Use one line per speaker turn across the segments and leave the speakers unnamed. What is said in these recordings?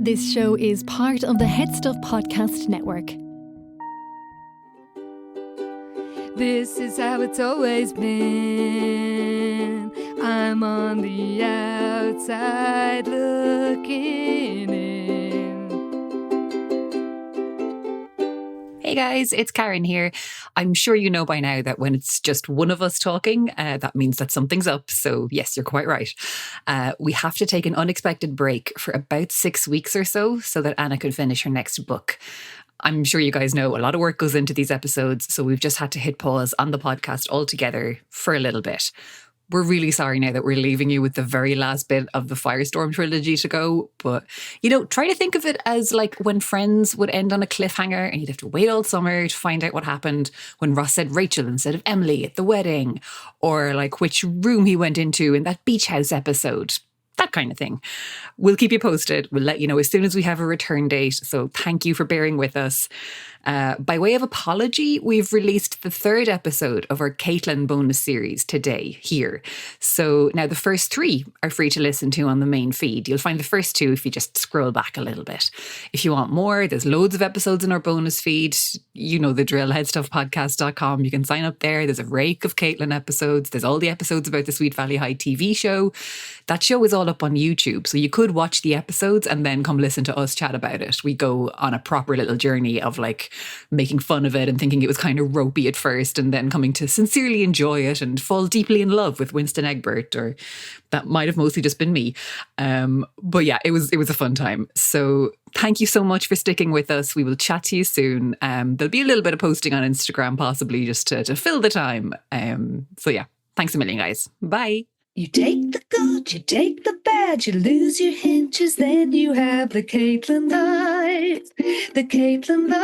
This show is part of the HeadStuff podcast network.
This is how it's always been. I'm on the outside looking in.
Hey guys, it's Karen here. I'm sure you know by now that when it's just one of us talking, that means that something's up. So yes, you're quite right. We have to take an unexpected break for about 6 weeks or so that Anna can finish her next book. I'm sure you guys know a lot of work goes into these episodes, so we've just had to hit pause on the podcast altogether for a little bit. We're really sorry now that we're leaving you with the very last bit of the Firestorm trilogy to go. But, try to think of it as like when Friends would end on a cliffhanger and you'd have to wait all summer to find out what happened when Ross said Rachel instead of Emily at the wedding, or like which room he went into in that beach house episode. That kind of thing. We'll keep you posted. We'll let you know as soon as we have a return date. So thank you for bearing with us. By way of apology, we've released the 3rd episode of our Caitlin bonus series today here. So now the first 3 are free to listen to on the main feed. You'll find the first 2 if you just scroll back a little bit. If you want more, there's loads of episodes in our bonus feed. You know the drill, HeadStuffPodcast.com. You can sign up there. There's a rake of Caitlin episodes. There's all the episodes about the Sweet Valley High TV show. That show is all up on YouTube. So you could watch the episodes and then come listen to us chat about it. We go on a proper little journey of like making fun of it and thinking it was kind of ropey at first and then coming to sincerely enjoy it and fall deeply in love with Winston Egbert, or that might have mostly just been me. But yeah, it was a fun time. So thank you so much for sticking with us. We will chat to you soon. There'll be a little bit of posting on Instagram possibly just to fill the time. So yeah, thanks a million, guys. Bye.
You take the good, you take the bad, you lose your hinges, then you have the Caitlin life. The Caitlin life.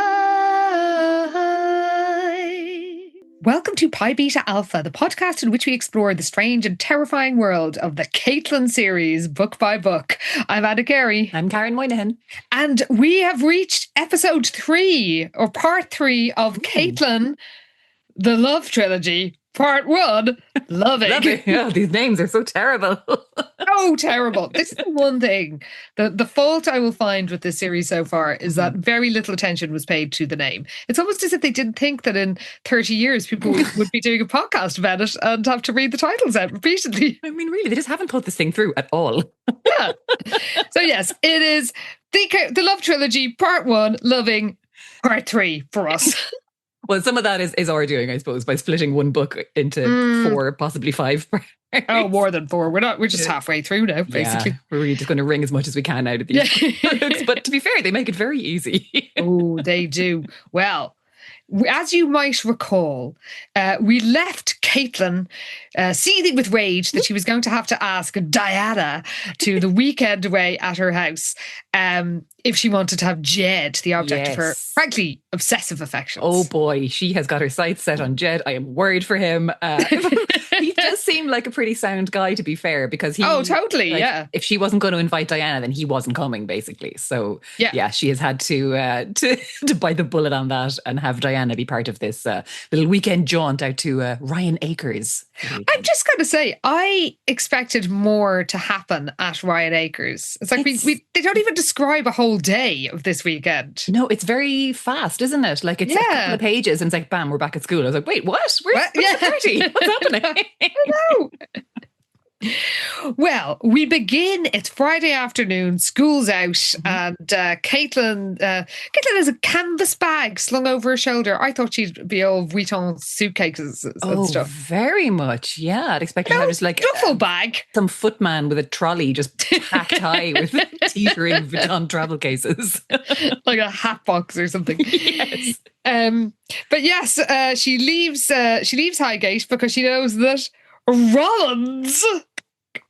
Welcome to Pi Beta Alpha, the podcast in which we explore the strange and terrifying world of the Caitlin series, book by book. I'm Anna Carey.
I'm Karen Moynihan.
And we have reached episode 3, or part 3 of Caitlin, the Love Trilogy. Part 1, Loving.
Yeah, these names are so terrible.
So terrible. This is the one thing. The fault I will find with this series so far is that very little attention was paid to the name. It's almost as if they didn't think that in 30 years people would be doing a podcast about it and have to read the titles out repeatedly.
I mean, really, they just haven't thought this thing through at all.
Yeah. So yes, it is the Love Trilogy, Part 1, Loving, Part 3 for us.
Well, some of that is our doing, I suppose, by splitting one book into 4, possibly 5.
Oh, more than 4. We're just halfway through now, basically.
Yeah, we're really just going to wring as much as we can out of these books. But to be fair, they make it very easy.
Oh, they do. Well, as you might recall, we left Caitlin seething with rage that she was going to have to ask Diana to the weekend away at her house if she wanted to have Jed, the object of her, frankly, obsessive affections.
Oh boy, she has got her sights set on Jed. I am worried for him. He does seem like a pretty sound guy, to be fair, because he...
Oh, totally, yeah.
If she wasn't going to invite Diana, then he wasn't coming, basically. So, yeah she has had to bite the bullet on that and have Diana be part of this little weekend jaunt out to Ryan Acres.
I'm just going to say, I expected more to happen at Ryan Acres. It's like they don't even describe a whole day of this weekend.
No, it's very fast, isn't it? Like it's a couple of pages and it's like, bam, we're back at school. I was like, wait, what? Where's the party? What's happening?
I know. Well, we begin. It's Friday afternoon. School's out, and Caitlin has a canvas bag slung over her shoulder. I thought she'd be all Vuitton suitcases and stuff.
Very much. Yeah, I'd expect her to have just like
duffel bag.
Some footman with a trolley just packed high with teetering Vuitton travel cases,
like a hat box or something.
Yes.
But yes, she leaves Highgate because she knows that Rollins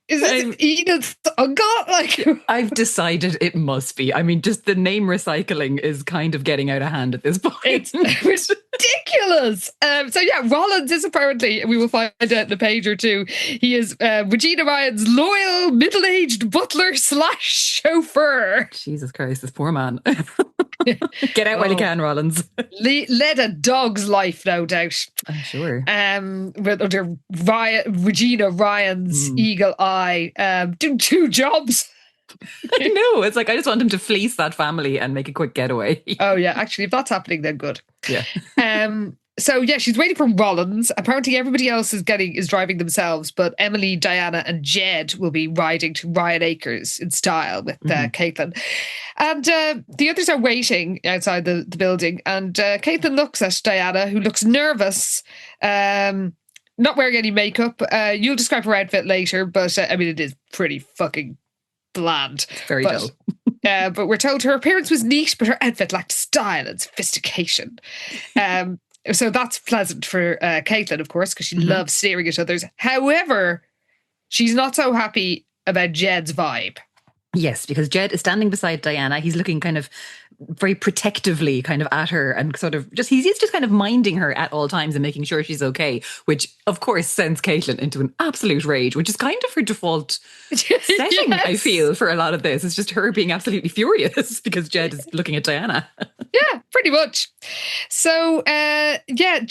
is Edith's uncle. Like,
I've decided it must be. I mean, just the name recycling is kind of getting out of hand at this point.
It's ridiculous. So yeah, Rollins is apparently, we will find out in a page or two, he is Regina Ryan's loyal middle-aged butler / chauffeur.
Jesus Christ, this poor man. Get out while you can, Rollins.
Led a dog's life, no doubt.
I'm sure.
Under Regina Ryan's eagle eye, doing 2 jobs.
I know. It's like, I just want him to fleece that family and make a quick getaway.
Oh, yeah. Actually, if that's happening, then good.
Yeah.
So yeah, she's waiting for Rollins. Apparently everybody else is driving themselves, but Emily, Diana and Jed will be riding to Ryan Acres in style with Caitlin. And the others are waiting outside the building, and Caitlin looks at Diana, who looks nervous, not wearing any makeup. You'll describe her outfit later, but I mean, it is pretty fucking bland.
Very dull.
But we're told her appearance was neat, but her outfit lacked style and sophistication. So that's pleasant for Caitlin, of course, because she loves staring at others. However, she's not so happy about Jed's vibe.
Yes, because Jed is standing beside Diana. He's looking kind of very protectively kind of at her and sort of he's just kind of minding her at all times and making sure she's okay, which of course sends Caitlin into an absolute rage, which is kind of her default setting, yes. I feel, for a lot of this. It's just her being absolutely furious because Jed is looking at Diana.
Yeah, pretty much. So, Jed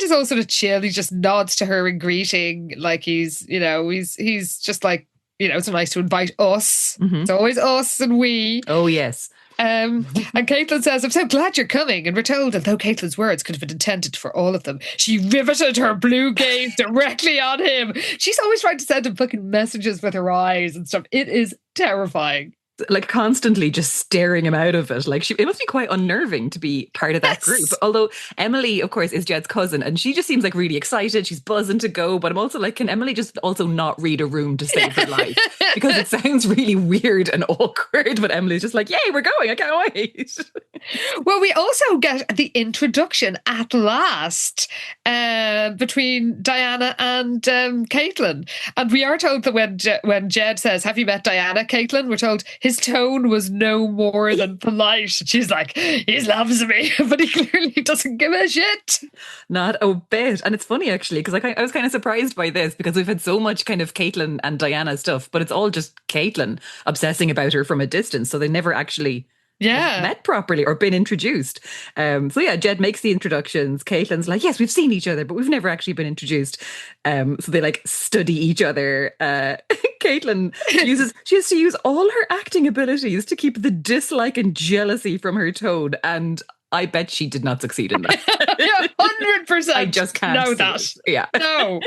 is all sort of chill. He just nods to her in greeting, like he's just like, it's nice to invite us. It's always us and we.
Oh, yes.
And Caitlin says, I'm so glad you're coming. And we're told that though Caitlin's words could have been intended for all of them, she riveted her blue gaze directly on him. She's always trying to send him fucking messages with her eyes and stuff. It is terrifying.
Like constantly just staring him out of it. Like it must be quite unnerving to be part of that group. Although Emily, of course, is Jed's cousin and she just seems like really excited. She's buzzing to go. But I'm also like, can Emily just also not read a room to save her life? Because it sounds really weird and awkward. But Emily's just like, yay, we're going. I can't wait.
Well, we also get the introduction at last between Diana and Caitlin. And we are told that when Jed says, have you met Diana, Caitlin? We're told his tone was no more than polite. She's like, he loves me, but he clearly doesn't give a shit.
Not a bit. And it's funny, actually, because I was kind of surprised by this because we've had so much kind of Caitlin and Diana stuff, but it's all just Caitlin obsessing about her from a distance. So they never actually met properly or been introduced. So yeah, Jed makes the introductions. Caitlin's like, yes, we've seen each other, but we've never actually been introduced. So they like study each other. Caitlin she has to use all her acting abilities to keep the dislike and jealousy from her tone. And I bet she did not succeed in that.
Yeah, 100%.
I just can't
know
see
that.
it. Yeah.
No.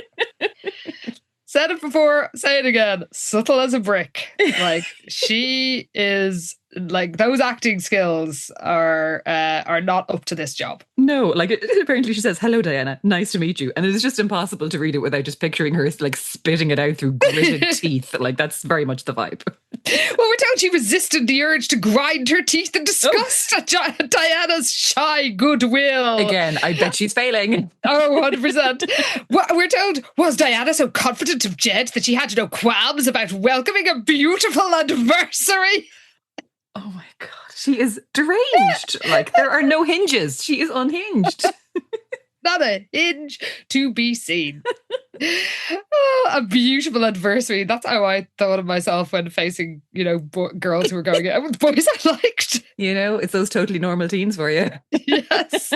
Said it before, say it again. Subtle as a brick. Like she is like those acting skills are not up to this job.
No, like apparently she says, hello, Diana, nice to meet you. And it is just impossible to read it without just picturing her like spitting it out through gritted teeth. Like that's very much the vibe.
Well, we're told she resisted the urge to grind her teeth in disgust at Diana's shy goodwill.
Again, I bet she's failing.
Oh, 100%. We're told, was Diana so confident of Jed that she had no qualms about welcoming a beautiful adversary?
Oh my God, she is deranged. Like there are no hinges. She is unhinged.
Not a hinge to be seen. Oh, a beautiful adversary. That's how I thought of myself when facing, girls who were going out with boys I liked.
It's those totally normal teens for you.
Yes.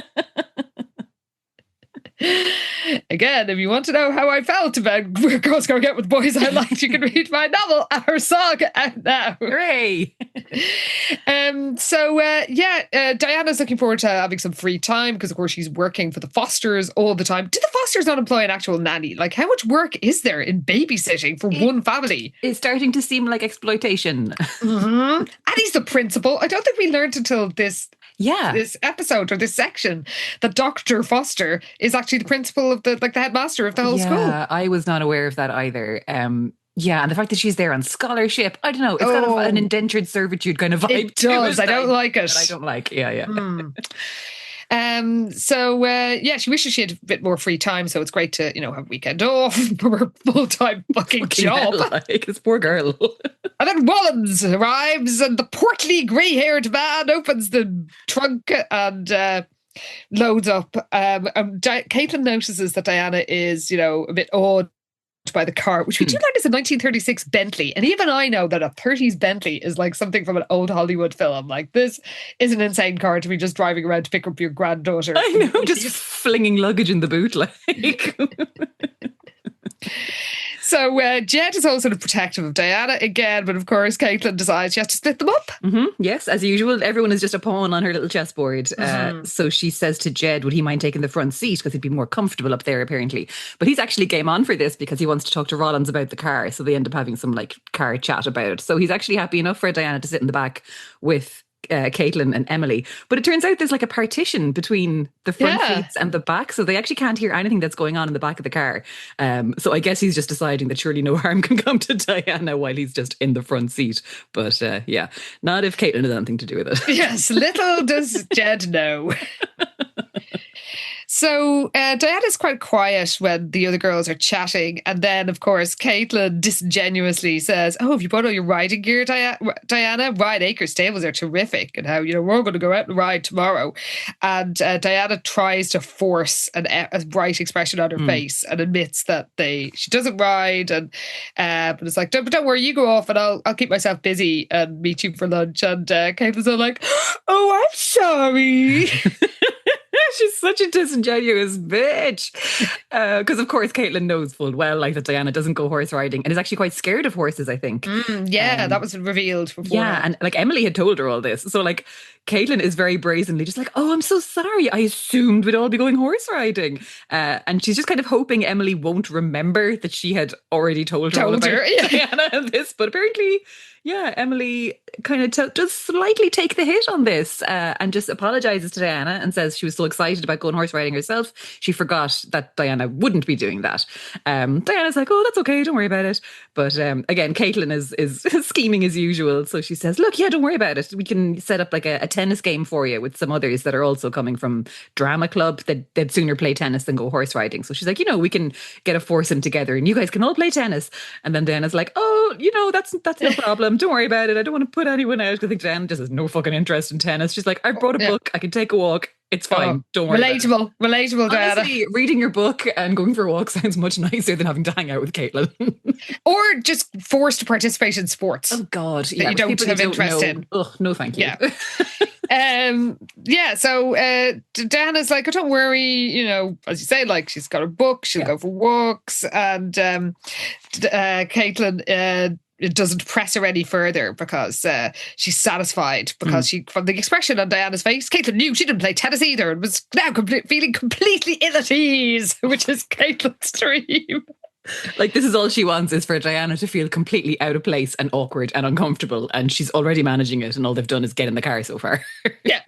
Again, if you want to know how I felt about girls going out with boys I liked, you can read my novel, Our Song, out now.
Hooray!
Diana's looking forward to having some free time because, of course, she's working for the Fosters all the time. Did the Fosters not employ an actual nanny? Like, how much work is there in babysitting for one family?
It's starting to seem like exploitation.
Mm-hmm. And he's the principal. I don't think we learned until this episode or this section that Dr. Foster is actually the principal of the headmaster of the whole school.
Yeah, I was not aware of that either. Yeah, and the fact that she's there on scholarship, I don't know, it's kind of an indentured servitude kind of vibe.
It does. I don't like it.
I don't like, yeah.
She wishes she had a bit more free time, so it's great to, have a weekend off from her full-time fucking job.
Like, this poor girl.
And then Rollins arrives and the portly grey-haired man opens the trunk and loads up. Caitlin notices that Diana is, a bit awed by the car, which we do learn is a 1936 Bentley. And even I know that a 30s Bentley is like something from an old Hollywood film. Like, this is an insane car to be just driving around to pick up your granddaughter.
I know, just flinging luggage in the boot, like.
So Jed is all sort of protective of Diana again, but of course Caitlin decides she has to split them up.
Yes, as usual, everyone is just a pawn on her little chessboard. So she says to Jed, would he mind taking the front seat because he'd be more comfortable up there apparently. But he's actually game on for this because he wants to talk to Rollins about the car. So they end up having some like car chat about it. So he's actually happy enough for Diana to sit in the back with Caitlin and Emily. But it turns out there's like a partition between the front seats and the back, so they actually can't hear anything that's going on in the back of the car. So I guess he's just deciding that surely no harm can come to Diana while he's just in the front seat. But yeah, not if Caitlin has anything to do with it.
Yes, little does Jed know. So Diana's quite quiet when the other girls are chatting. And then, of course, Caitlin disingenuously says, oh, have you bought all your riding gear, Diana? Ryan Acres stables are terrific. And how, we're going to go out and ride tomorrow. And Diana tries to force a bright expression on her face and admits that she doesn't ride. And but it's like, don't worry, you go off and I'll keep myself busy and meet you for lunch. And Caitlin's all like, oh, I'm sorry.
She's such a disingenuous bitch. Because, of course, Caitlin knows full well that Diana doesn't go horse riding and is actually quite scared of horses, I think.
That was revealed before.
Yeah, and Emily had told her all this. So Caitlin is very brazenly just like, oh, I'm so sorry. I assumed we'd all be going horse riding. And she's just kind of hoping Emily won't remember that she had already told her all about Diana and this. But apparently, Emily kind of does slightly take the hit on this and just apologizes to Diana and says she was so excited about going horse riding herself. She forgot that Diana wouldn't be doing that. Diana's like, oh, that's okay. Don't worry about it. But again, Caitlin is scheming as usual. So she says, look, don't worry about it. We can set up like a tennis game for you with some others that are also coming from drama club. They'd sooner play tennis than go horse riding. So she's like, we can get a foursome together and you guys can all play tennis. And then Diana's like, oh, that's no problem. Don't worry about it. I don't want to put anyone out because I think Diana just has no fucking interest in tennis. She's like, I brought a book. I can take a walk. It's fine. Don't worry.
Relatable, Diana.
Honestly, reading your book and going for a walk sounds much nicer than having to hang out with Caitlin.
Or just forced to participate in sports.
Oh God,
that you don't have interest in.
Ugh, no, thank you.
So Diana's like, oh, don't worry, as you say, like she's got a book, she'll go for walks, and Caitlin it doesn't press her any further because she's satisfied because from the expression on Diana's face, Caitlin knew she didn't play tennis either and was now feeling completely ill at ease, which is Caitlin's dream.
Like, this is all she wants is for Diana to feel completely out of place and awkward and uncomfortable, and she's already managing it, and all they've done is get in the car so far.
Yeah.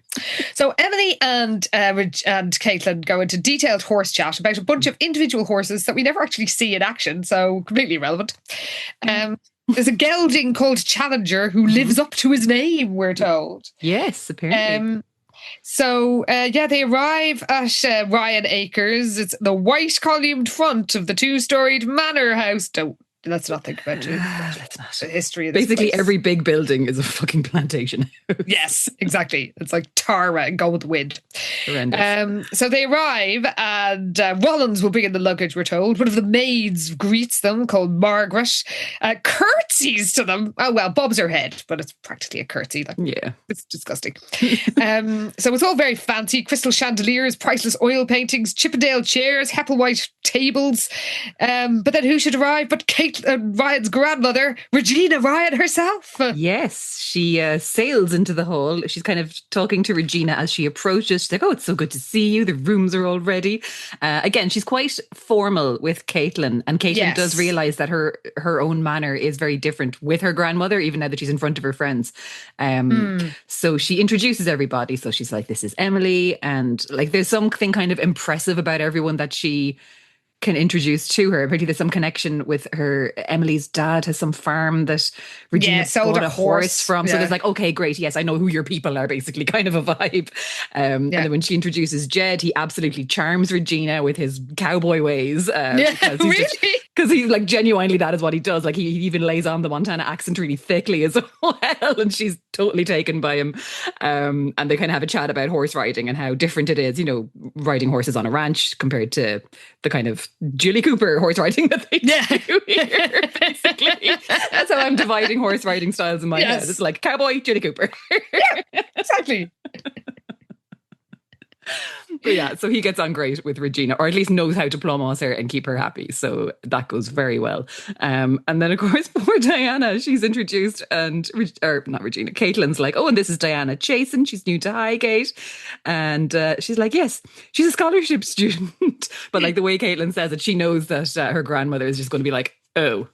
So Emily and Caitlin go into detailed horse chat about a bunch of individual horses that we never actually see in action, so completely irrelevant. There's a gelding called Challenger who lives up to his name, we're told.
Yes, apparently.
They arrive at Ryan Acres. It's the white columned front of the two-storied manor house. Let's not think about
let's not.
The history of this
Basically,
place.
every big building is a fucking plantation.
Yes, exactly. It's like Tara and go with the wind.
Horrendous.
So they arrive and Rollins will bring in the luggage, we're told. One of the maids greets them, called Margaret, curtsies to them. Oh, well, bobs her head, but it's practically a curtsy. It's disgusting. So it's all very fancy. Crystal chandeliers, priceless oil paintings, Chippendale chairs, Hepplewhite tables. But then who should arrive but Ryan's grandmother, Regina Ryan herself.
Yes, she sails into the hall. She's kind of talking to Regina as she approaches. She's like, oh, it's so good to see you. The rooms are all ready. Again, she's quite formal with Caitlin, and Caitlin does realise that her own manner is very different with her grandmother, even now that she's in front of her friends. So she introduces everybody. So she's like, this is Emily. And like, there's something kind of impressive about everyone that she can introduce to her. Apparently there's some connection with her. Emily's dad has some farm that Regina sold a horse from. So there's like, okay, great. Yes, I know who your people are, basically, kind of a vibe. And then when she introduces Jed, he absolutely charms Regina with his cowboy ways. Because he's like, genuinely, that is what he does. Like, he even lays on the Montana accent really thickly as well. And she's totally taken by him. And they kind of have a chat about horse riding and how different it is, riding horses on a ranch compared to the kind of Julie Cooper horse riding that they do here, basically. That's how I'm dividing horse riding styles in my head. It's like cowboy, Julie Cooper.
Exactly.
But yeah, so he gets on great with Regina, or at least knows how to plum her and keep her happy. So that goes very well. And then, of course, poor Diana, she's introduced, or not Regina, Caitlin's like, oh, and this is Diana Chasen. She's new to Highgate. And she's like, yes, she's a scholarship student. But like the way Caitlin says it, she knows that her grandmother is just going to be like, oh.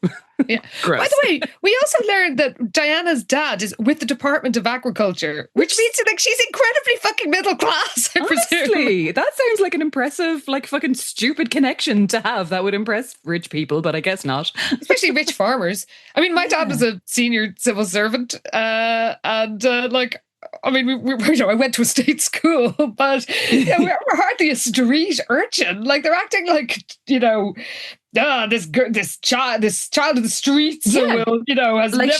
Yeah.
Gross.
By the way, we also learned that Diana's dad is with the Department of Agriculture, which means like she's incredibly fucking middle class, I presume.
Honestly, that sounds like an impressive, like fucking stupid connection to have. That would impress rich people, but I guess not.
Especially rich farmers. I mean, my dad was a senior civil servant, and like, I mean, I went to a state school, but we're hardly a street urchin. Like, they're acting like, this child of the streets will, has like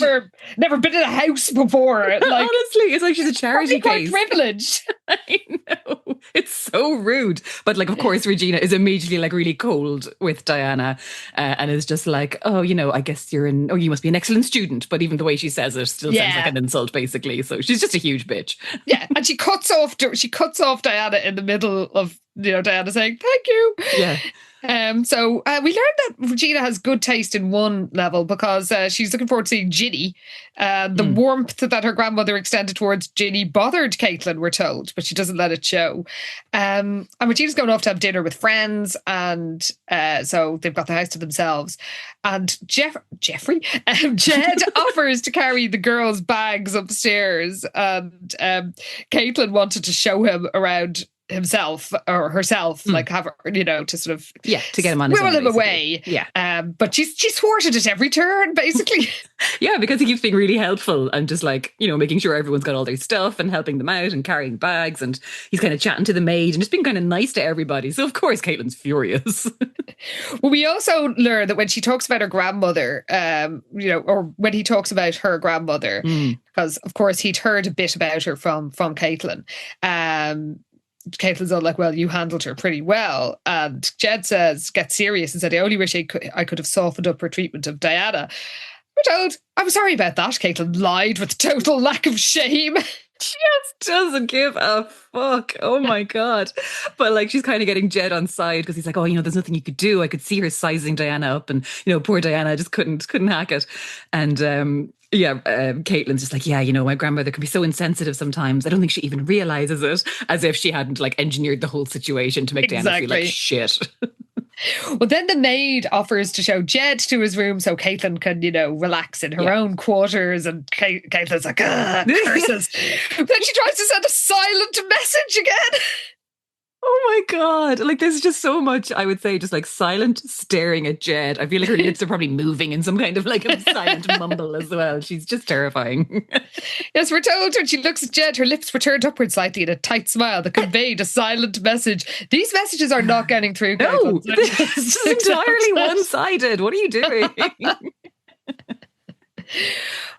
never been in a house before. Like,
honestly, it's like she's a charity
quite
case.
Privileged.
I know. It's so rude. But like, of course, Regina is immediately like really cold with Diana and is just like, oh, I guess you must be an excellent student. But even the way she says it still sounds like an insult, basically. So she's just a huge bitch.
Yeah. And she cuts off Diana in the middle of, Diana saying, thank you.
Yeah.
So we learned that Regina has good taste in one level because she's looking forward to seeing Ginny. The warmth that her grandmother extended towards Ginny bothered Caitlin, we're told, but she doesn't let it show. And Regina's going off to have dinner with friends, and so they've got the house to themselves. And Jed offers to carry the girls' bags upstairs, and Caitlin wanted to show him around himself or herself, like have her, to sort of
to get him on his
wheel
own,
him away.
Yeah,
but she's thwarted at every turn, basically.
Yeah, because he keeps being really helpful and just like making sure everyone's got all their stuff and helping them out and carrying bags, and he's kind of chatting to the maid and just being kind of nice to everybody. So of course Caitlin's furious.
Well, we also learn that when she talks about her grandmother, or when he talks about her grandmother, because of course he'd heard a bit about her from Caitlin. Caitlin's all like, well, you handled her pretty well. And Jed gets serious and said, I only wish I could have softened up her treatment of Diana. We're told, I'm sorry about that. Caitlin lied with total lack of shame.
She just doesn't give a fuck. Oh my God. But like, she's kind of getting Jed on side because he's like, oh, there's nothing you could do. I could see her sizing Diana up, and poor Diana just couldn't hack it. And Caitlin's just like, my grandmother can be so insensitive sometimes. I don't think she even realizes it, as if she hadn't like engineered the whole situation to make Diana feel like shit.
Well, then the maid offers to show Jed to his room so Caitlin can, relax in her own quarters, and Caitlin's like, curses. But then she tries to send a silent message again.
Oh my God. Like, there's just so much, I would say, just like silent staring at Jed. I feel like her lips are probably moving in some kind of like a silent mumble as well. She's just terrifying.
Yes, we're told when she looks at Jed, her lips were turned upward slightly in a tight smile that conveyed a silent message. These messages are not getting through.
No, this is entirely one-sided. What are you doing?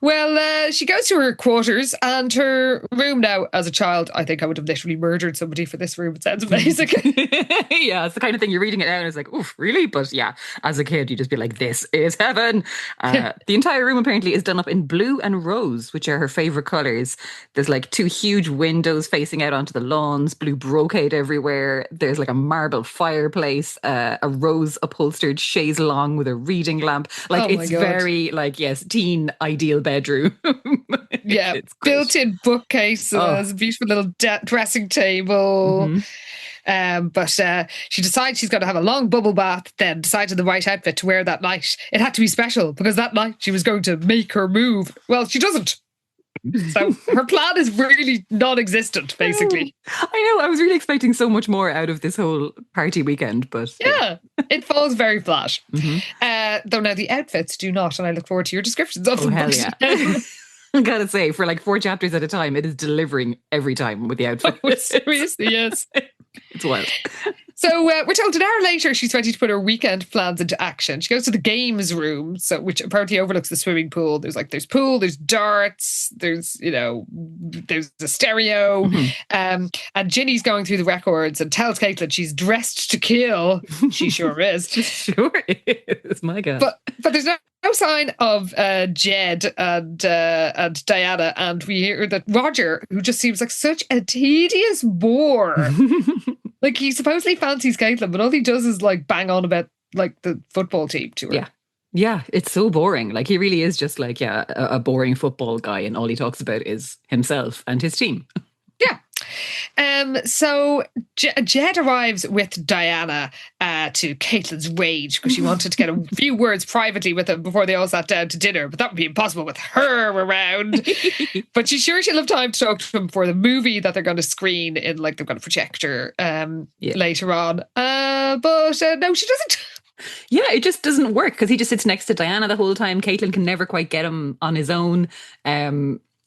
Well, she goes to her quarters, and her room now, as a child, I think I would have literally murdered somebody for this room. It sounds amazing.
Yeah, it's the kind of thing you're reading it out and it's like, oof, really? But yeah, as a kid, you just be like, this is heaven. The entire room apparently is done up in blue and rose, which are her favourite colours. There's like 2 huge windows facing out onto the lawns, blue brocade everywhere. There's like a marble fireplace, a rose upholstered chaise longue with a reading lamp. Like, it's very like, yes, teen ideal bedroom.
Yeah, built-in bookcases, beautiful little dressing table. But she decides she's going to have a long bubble bath, then decided the right outfit to wear that night. It had to be special because that night she was going to make her move. Well, she doesn't. So her plan is really non-existent, basically.
I know. I was really expecting so much more out of this whole party weekend, but
yeah, it falls very flat. Though now the outfits do not, and I look forward to your descriptions of them.
Hell yeah. I gotta say, for like 4 chapters at a time, it is delivering every time with the outfits.
Oh, seriously, yes.
It's wild.
So we're told an hour later she's ready to put her weekend plans into action. She goes to the games room, which apparently overlooks the swimming pool. There's pool, there's darts, there's a stereo. And Ginny's going through the records and tells Caitlin she's dressed to kill. She sure is.
She sure is. My God.
But there's no sign of Jed and Diana, and we hear that Roger, who just seems like such a tedious bore, like he supposedly fancies Caitlin, but all he does is like bang on about like the football team to her.
Yeah, it's so boring. Like he really is just like a boring football guy, and all he talks about is himself and his team.
Yeah. So Jed arrives with Diana to Caitlin's rage because she wanted to get a few words privately with him before they all sat down to dinner, but that would be impossible with her around. But she's sure she'll have time to talk to him for the movie that they're going to screen in, like they've got a projector later on. But no, she doesn't.
Yeah, it just doesn't work because he just sits next to Diana the whole time. Caitlin can never quite get him on his own.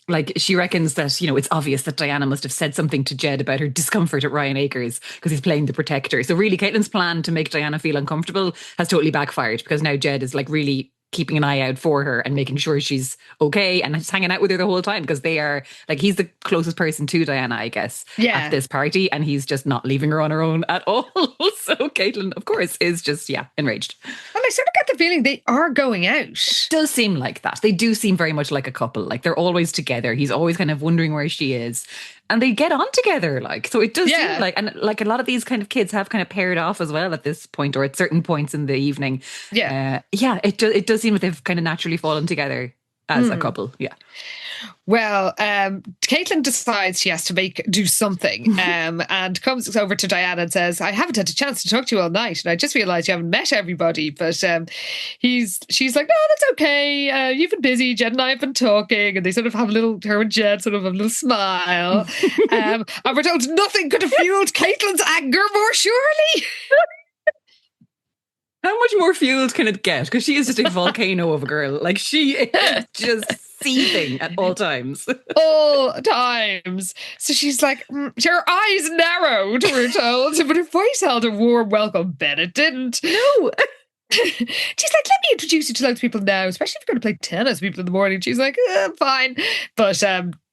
Like she reckons that, it's obvious that Diana must have said something to Jed about her discomfort at Ryan Acres because he's playing the protector. So really Caitlin's plan to make Diana feel uncomfortable has totally backfired because now Jed is like really keeping an eye out for her and making sure she's okay and just hanging out with her the whole time because they are like, he's the closest person to Diana, I guess, at this party, and he's just not leaving her on her own at all. So Caitlin, of course, is just, enraged.
And I sort of get the feeling they are going out.
It does seem like that. They do seem very much like a couple. Like they're always together. He's always kind of wondering where she is. And they get on together, like. So it does seem like, and like a lot of these kind of kids have kind of paired off as well at this point or at certain points in the evening. It does seem that they've kind of naturally fallen together as a couple. Yeah.
Well, Caitlin decides she has to do something and comes over to Diana and says, I haven't had a chance to talk to you all night and I just realised you haven't met everybody. But she's like, no, that's okay. You've been busy. Jed and I have been talking. And they sort of have her and Jed sort of have a little smile. And we're told nothing could have fueled Caitlin's anger more surely.
How much more fueled can it get? Because she is just a volcano of a girl. Like she is just seething at all times.
All times. So she's like, her eyes narrowed, we're told, but her voice held a warm welcome. Bet it didn't.
No.
She's like, let me introduce you to loads of people now, especially if you're going to play tennis with people in the morning. She's like, fine. But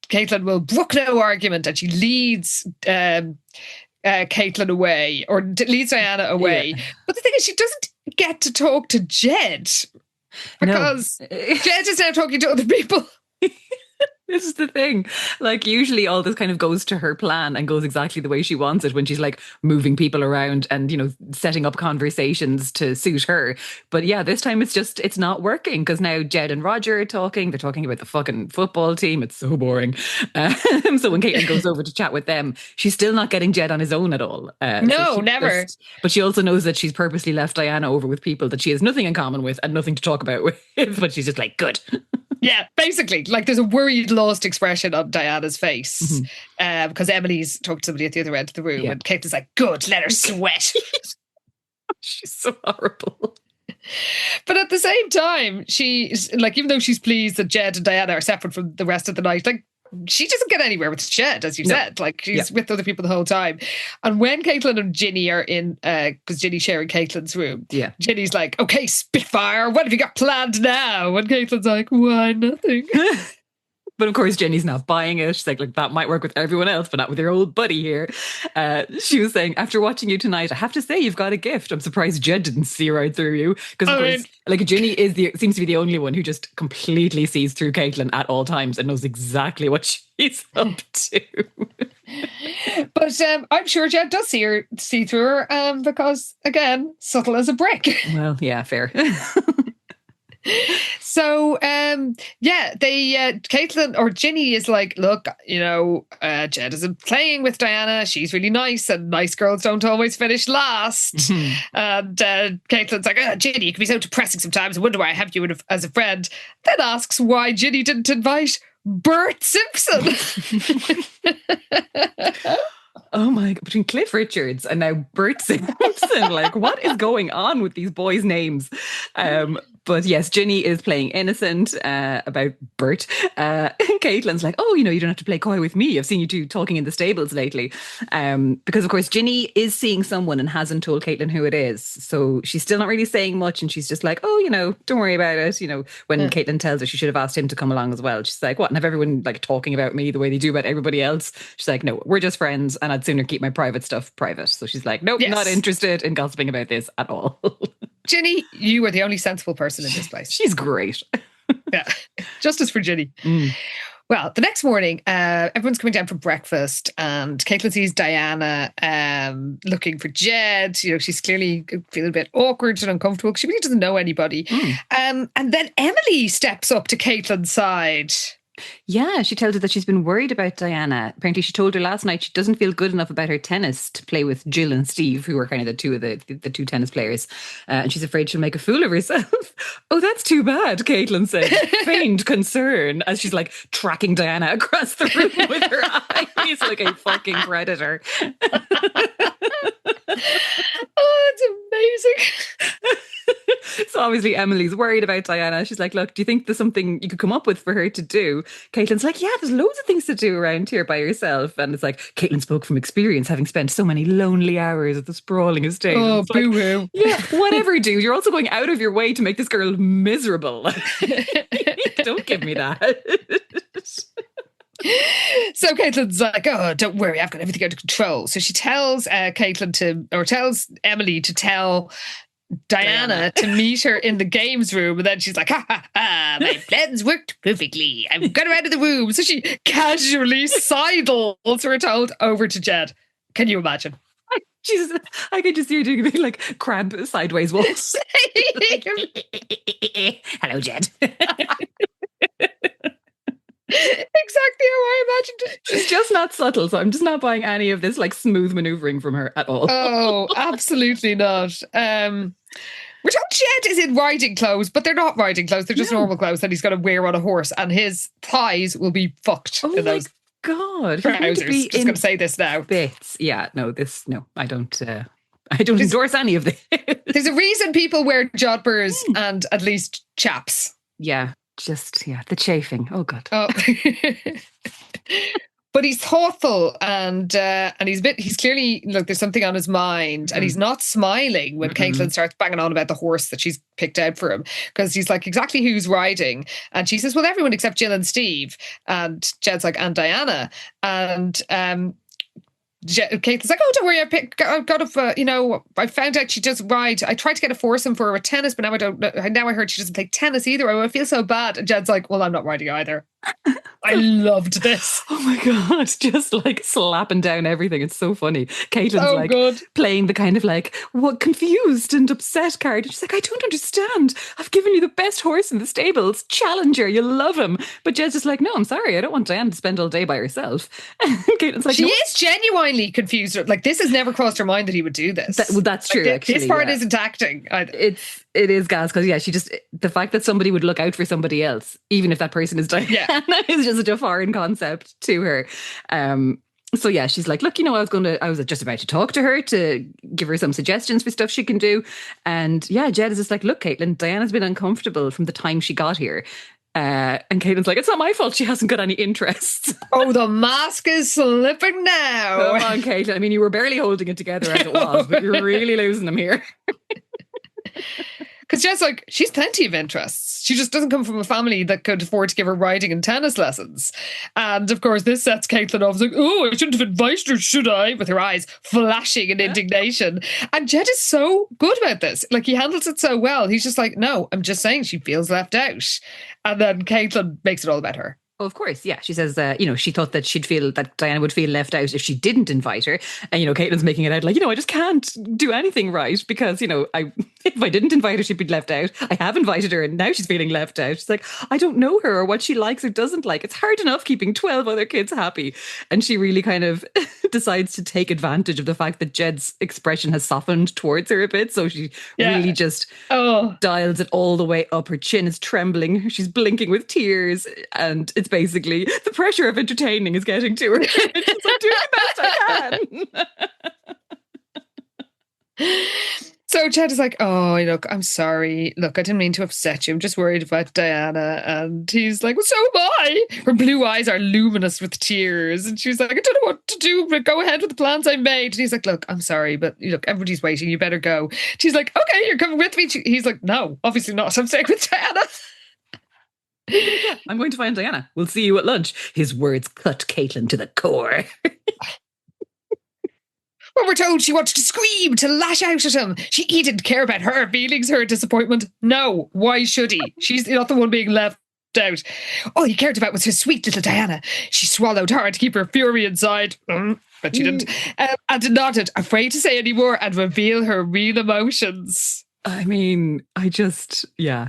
Caitlin will brook no argument and she leads Caitlin away, or leads Diana away. Yeah. But the thing is, she doesn't get to talk to Jed because Jed is now talking to other people.
This is the thing. Like, usually all this kind of goes to her plan and goes exactly the way she wants it when she's like moving people around and, setting up conversations to suit her. But yeah, this time it's not working because now Jed and Roger are talking. They're talking about the fucking football team. It's so boring. So when Caitlin goes over to chat with them, she's still not getting Jed on his own at all.
No, never.
But she also knows that she's purposely left Diana over with people that she has nothing in common with and nothing to talk about with. But she's just like, good.
Yeah, basically, like there's a worried, lost expression on Diana's face because Emily's talking to somebody at the other end of the room and Caitlin's like, good, let her sweat.
She's so horrible.
But at the same time, she's like, even though she's pleased that Jed and Diana are separate from the rest of the night, like she doesn't get anywhere with Jed, as you said. Like she's with other people the whole time. And when Caitlin and Ginny are in, because Ginny's sharing Caitlin's room, Ginny's like, okay, Spitfire, what have you got planned now? And Caitlin's like, why, nothing.
But of course, Jenny's not buying it. She's like, that might work with everyone else, but not with your old buddy here. She was saying, after watching you tonight, I have to say you've got a gift. I'm surprised Jed didn't see right through you. Because of course, like Jenny seems to be the only one who just completely sees through Caitlin at all times and knows exactly what she's up to.
But I'm sure Jed does see through her because, again, subtle as a brick.
Well, yeah, fair.
So, Caitlin or Ginny is like, look, Jed isn't playing with Diana. She's really nice and nice girls don't always finish last. Mm-hmm. And Caitlin's like, Ginny, you can be so depressing sometimes. I wonder why I have you as a friend. Then asks why Ginny didn't invite Bert Simpson.
Oh my God, between Cliff Richards and now Bert Simpson, like what is going on with these boys' names? But yes, Ginny is playing innocent about Bert. Caitlin's like, oh, you don't have to play coy with me. I've seen you two talking in the stables lately. Because, of course, Ginny is seeing someone and hasn't told Caitlin who it is. So she's still not really saying much. And she's just like, oh, don't worry about it. When Caitlin tells her she should have asked him to come along as well. She's like, what? And have everyone like talking about me the way they do about everybody else? She's like, no, we're just friends. And I'd sooner keep my private stuff private. So she's like, nope, not interested in gossiping about this at all.
Ginny, you are the only sensible person in this place.
She's great.
Yeah. Justice for Ginny. Well, the next morning, everyone's coming down for breakfast and Caitlin sees Diana looking for Jed. She's clearly feeling a bit awkward and uncomfortable because she really doesn't know anybody. And then Emily steps up to Caitlin's side.
Yeah, she tells her that she's been worried about Diana. Apparently, she told her last night she doesn't feel good enough about her tennis to play with Jill and Steve, who are kind of the two tennis players. And she's afraid she'll make a fool of herself. Oh, that's too bad, Caitlin said. Feigned concern as she's like tracking Diana across the room with her eyes like a fucking predator.
Oh, it's amazing.
So obviously Emily's worried about Diana. She's like, look, do you think there's something you could come up with for her to do? Caitlin's like, yeah, there's loads of things to do around here by yourself. And it's like, Caitlin spoke from experience, having spent so many lonely hours at the sprawling estate.
Oh,
boo-hoo. Like, yeah, whatever, dude. You're also going out of your way to make this girl miserable. Don't give me that.
So Caitlin's like, oh, don't worry, I've got everything under control. So she tells tells Emily to tell Diana to meet her in the games room, and then she's like, ha ha ha, my plans worked perfectly. I've got her out of the room. So she casually sidles, we're told, over to Jed. Can you imagine?
Jesus, I could just see her doing a big like crab sideways waltz. Hello, Jed.
Exactly how I imagined it.
She's just not subtle, so I'm just not buying any of this like smooth maneuvering from her at all.
Oh, absolutely not. We're told Jed is in riding clothes, but they're not riding clothes. They're just normal clothes that he's got to wear on a horse, and his thighs will be fucked in those
God,
trousers. Just going to say this now.
Bits. Yeah, no, I don't endorse any of this.
There's a reason people wear jodhpurs and at least chaps.
Yeah. The chafing. Oh God.
Oh. But he's thoughtful and he's clearly, look, there's something on his mind, and he's not smiling when Caitlin starts banging on about the horse that she's picked out for him, because he's like, exactly who's riding? And she says, well, everyone except Jill and Steve. And Jed's like, and Diana. And Caitlin's like, oh, don't worry, I found out she doesn't ride. I tried to get a foursome for her with tennis, but now I don't know. Now I heard she doesn't play tennis either. I feel so bad. And Jed's like, well, I'm not riding either. I loved this.
Oh my God. Just like slapping down everything. It's so funny. Caitlin's playing the kind of like, what, confused and upset card. And she's like, I don't understand. I've given you the best horse in the stables. Challenger. You love him. But Jed's just like, no, I'm sorry. I don't want Diana to spend all day by herself. And Caitlin's like,
she is genuinely confused. Like, this has never crossed her mind that he would do this.
That's true. Actually,
this part isn't acting.
It is gas, because the fact that somebody would look out for somebody else, even if that person is Diana, is just such a foreign concept to her. So yeah, she's like, look, I was just about to talk to her to give her some suggestions for stuff she can do. And yeah, Jed is just like, look, Caitlin, Diana's been uncomfortable from the time she got here. And Caitlin's like, it's not my fault she hasn't got any interests.
Oh, the mask is slipping now.
Come on, Caitlin. I mean, you were barely holding it together as it was, but you're really losing them here.
Because Jed's like, she's plenty of interests. She just doesn't come from a family that could afford to give her riding and tennis lessons. And of course, this sets Caitlin off. It's like, oh, I shouldn't have invited her, should I? With her eyes flashing in indignation. And Jed is so good about this. Like, he handles it so well. He's just like, no, I'm just saying she feels left out. And then Caitlin makes it all about her.
Oh, of course, yeah. She says, she thought that Diana would feel left out if she didn't invite her. And, Caitlin's making it out like, I just can't do anything right because, if I didn't invite her, she'd be left out. I have invited her and now she's feeling left out. She's like, I don't know her or what she likes or doesn't like. It's hard enough keeping 12 other kids happy. And she really kind of decides to take advantage of the fact that Jed's expression has softened towards her a bit. So she really just dials it all the way up. Her chin is trembling. She's blinking with tears. And it's basically the pressure of entertaining is getting to her. She's like, doing the best I can.
So Jed is like, oh, look, I'm sorry. Look, I didn't mean to upset you. I'm just worried about Diana. And he's like, well, so am I. Her blue eyes are luminous with tears. And she's like, I don't know what to do, but go ahead with the plans I made. And he's like, look, I'm sorry, but look, everybody's waiting. You better go. She's like, okay, you're coming with me. He's like, no, obviously not. I'm staying with Diana.
Yeah, I'm going to find Diana. We'll see you at lunch. His words cut Caitlin to the core.
When we're told she wants to scream, to lash out at him. He didn't care about her feelings, her disappointment. No, why should he? She's not the one being left out. All he cared about was his sweet little Diana. She swallowed hard to keep her fury inside. But she didn't. And nodded, afraid to say any more and reveal her real emotions.
I mean,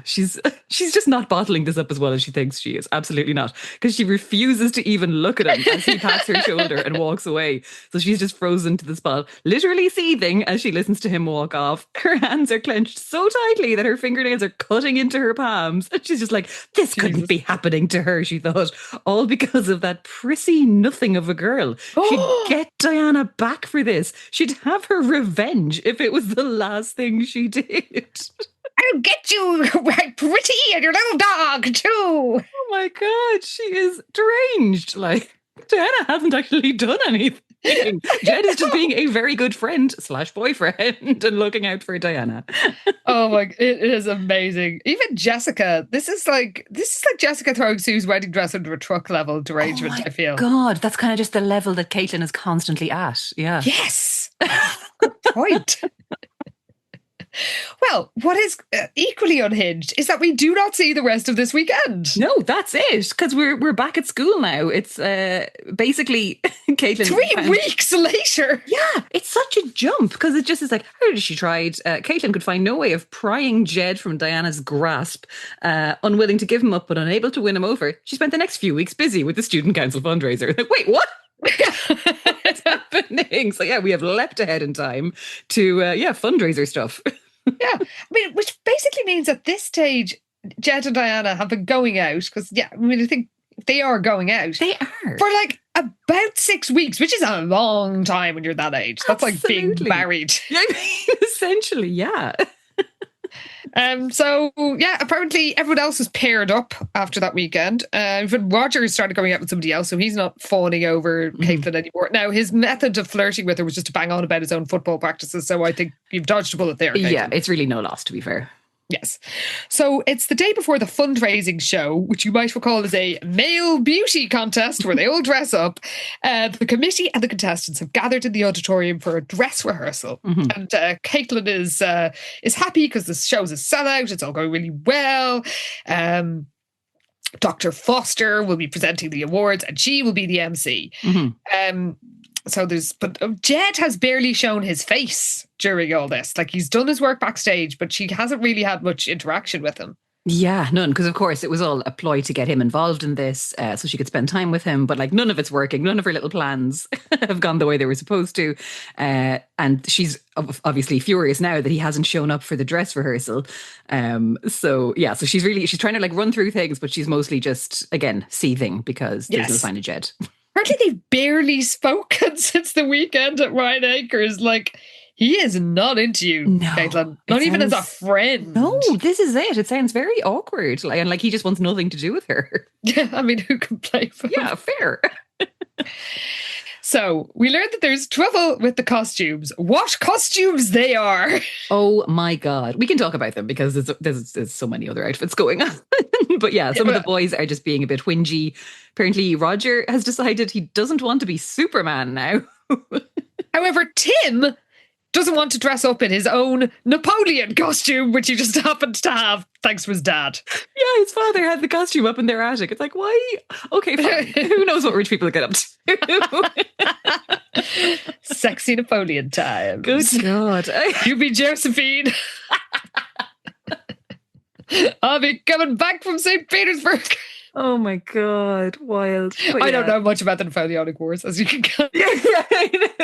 she's just not bottling this up as well as she thinks she is. Absolutely not. Because she refuses to even look at him as he pats her shoulder and walks away. So she's just frozen to the spot, literally seething as she listens to him walk off. Her hands are clenched so tightly that her fingernails are cutting into her palms. And she's just like, this couldn't be happening to her, she thought. All because of that prissy nothing of a girl. She'd get Diana back for this. She'd have her revenge if it was the last thing she did.
I'll get you, right, pretty, and your little dog too.
Oh my God, she is deranged. Like, Diana hasn't actually done anything. Jed is just being a very good friend / boyfriend and looking out for Diana.
Oh my, it is amazing. Even Jessica, this is like Jessica throwing Sue's wedding dress under a truck level derangement, I feel.
God, that's kind of just the level that Caitlin is constantly at. Yeah.
Yes. Good point. Well, what is equally unhinged is that we do not see the rest of this weekend.
No, that's it. Because we're back at school now. It's basically Caitlin.
3 weeks later.
Yeah, it's such a jump because it just is like, how did she tried? Caitlin could find no way of prying Jed from Diana's grasp, unwilling to give him up but unable to win him over. She spent the next few weeks busy with the student council fundraiser. Like, wait, what? What's happening? So yeah, we have leapt ahead in time to fundraiser stuff.
Yeah, I mean, which basically means at this stage, Jed and Diana have been going out because, I think they are going out.
They are.
For like about 6 weeks, which is a long time when you're that age. That's
Absolutely.
Like being married.
Yeah, I mean, essentially, yeah.
So apparently everyone else was paired up after that weekend. Even Roger started going out with somebody else, so he's not fawning over Caitlin anymore. Now, his method of flirting with her was just to bang on about his own football practices, so I think you've dodged a bullet there, Caitlin.
Yeah, it's really no loss, to be fair.
Yes. So it's the day before the fundraising show, which you might recall is a male beauty contest where they all dress up. The committee and the contestants have gathered in the auditorium for a dress rehearsal. And Caitlin is happy because the show's a sellout. It's all going really well. Dr. Foster will be presenting the awards and she will be the MC. But Jed has barely shown his face during all this. Like, he's done his work backstage, but she hasn't really had much interaction with him.
Yeah, none, because of course it was all a ploy to get him involved in this so she could spend time with him. But like, none of it's working. None of her little plans have gone the way they were supposed to. And she's obviously furious now that he hasn't shown up for the dress rehearsal. So she's trying to like run through things, but she's mostly just, again, seething because there's no sign of Jed.
Apparently they've barely spoken since the weekend at Ryan Acres. Like, he is not into you, Caitlin. Not even as a friend.
No, this is it. It sounds very awkward. Like he just wants nothing to do with her.
Yeah, I mean, who can blame him?
Yeah, fair.
So we learned that there's trouble with the costumes. What costumes they are!
Oh my God. We can talk about them because there's so many other outfits going on. But yeah, some of the boys are just being a bit whingy. Apparently Roger has decided he doesn't want to be Superman now.
However, Tim doesn't want to dress up in his own Napoleon costume, which he just happened to have thanks to his dad.
Yeah, his father had the costume up in their attic. It's like, why? Okay, fine. Who knows what rich people get up to?
Sexy Napoleon times.
Good God.
You be Josephine. I'll be coming back from St. Petersburg.
Oh my God, wild. But
I don't know much about the Napoleonic Wars, as you can go.
Yeah,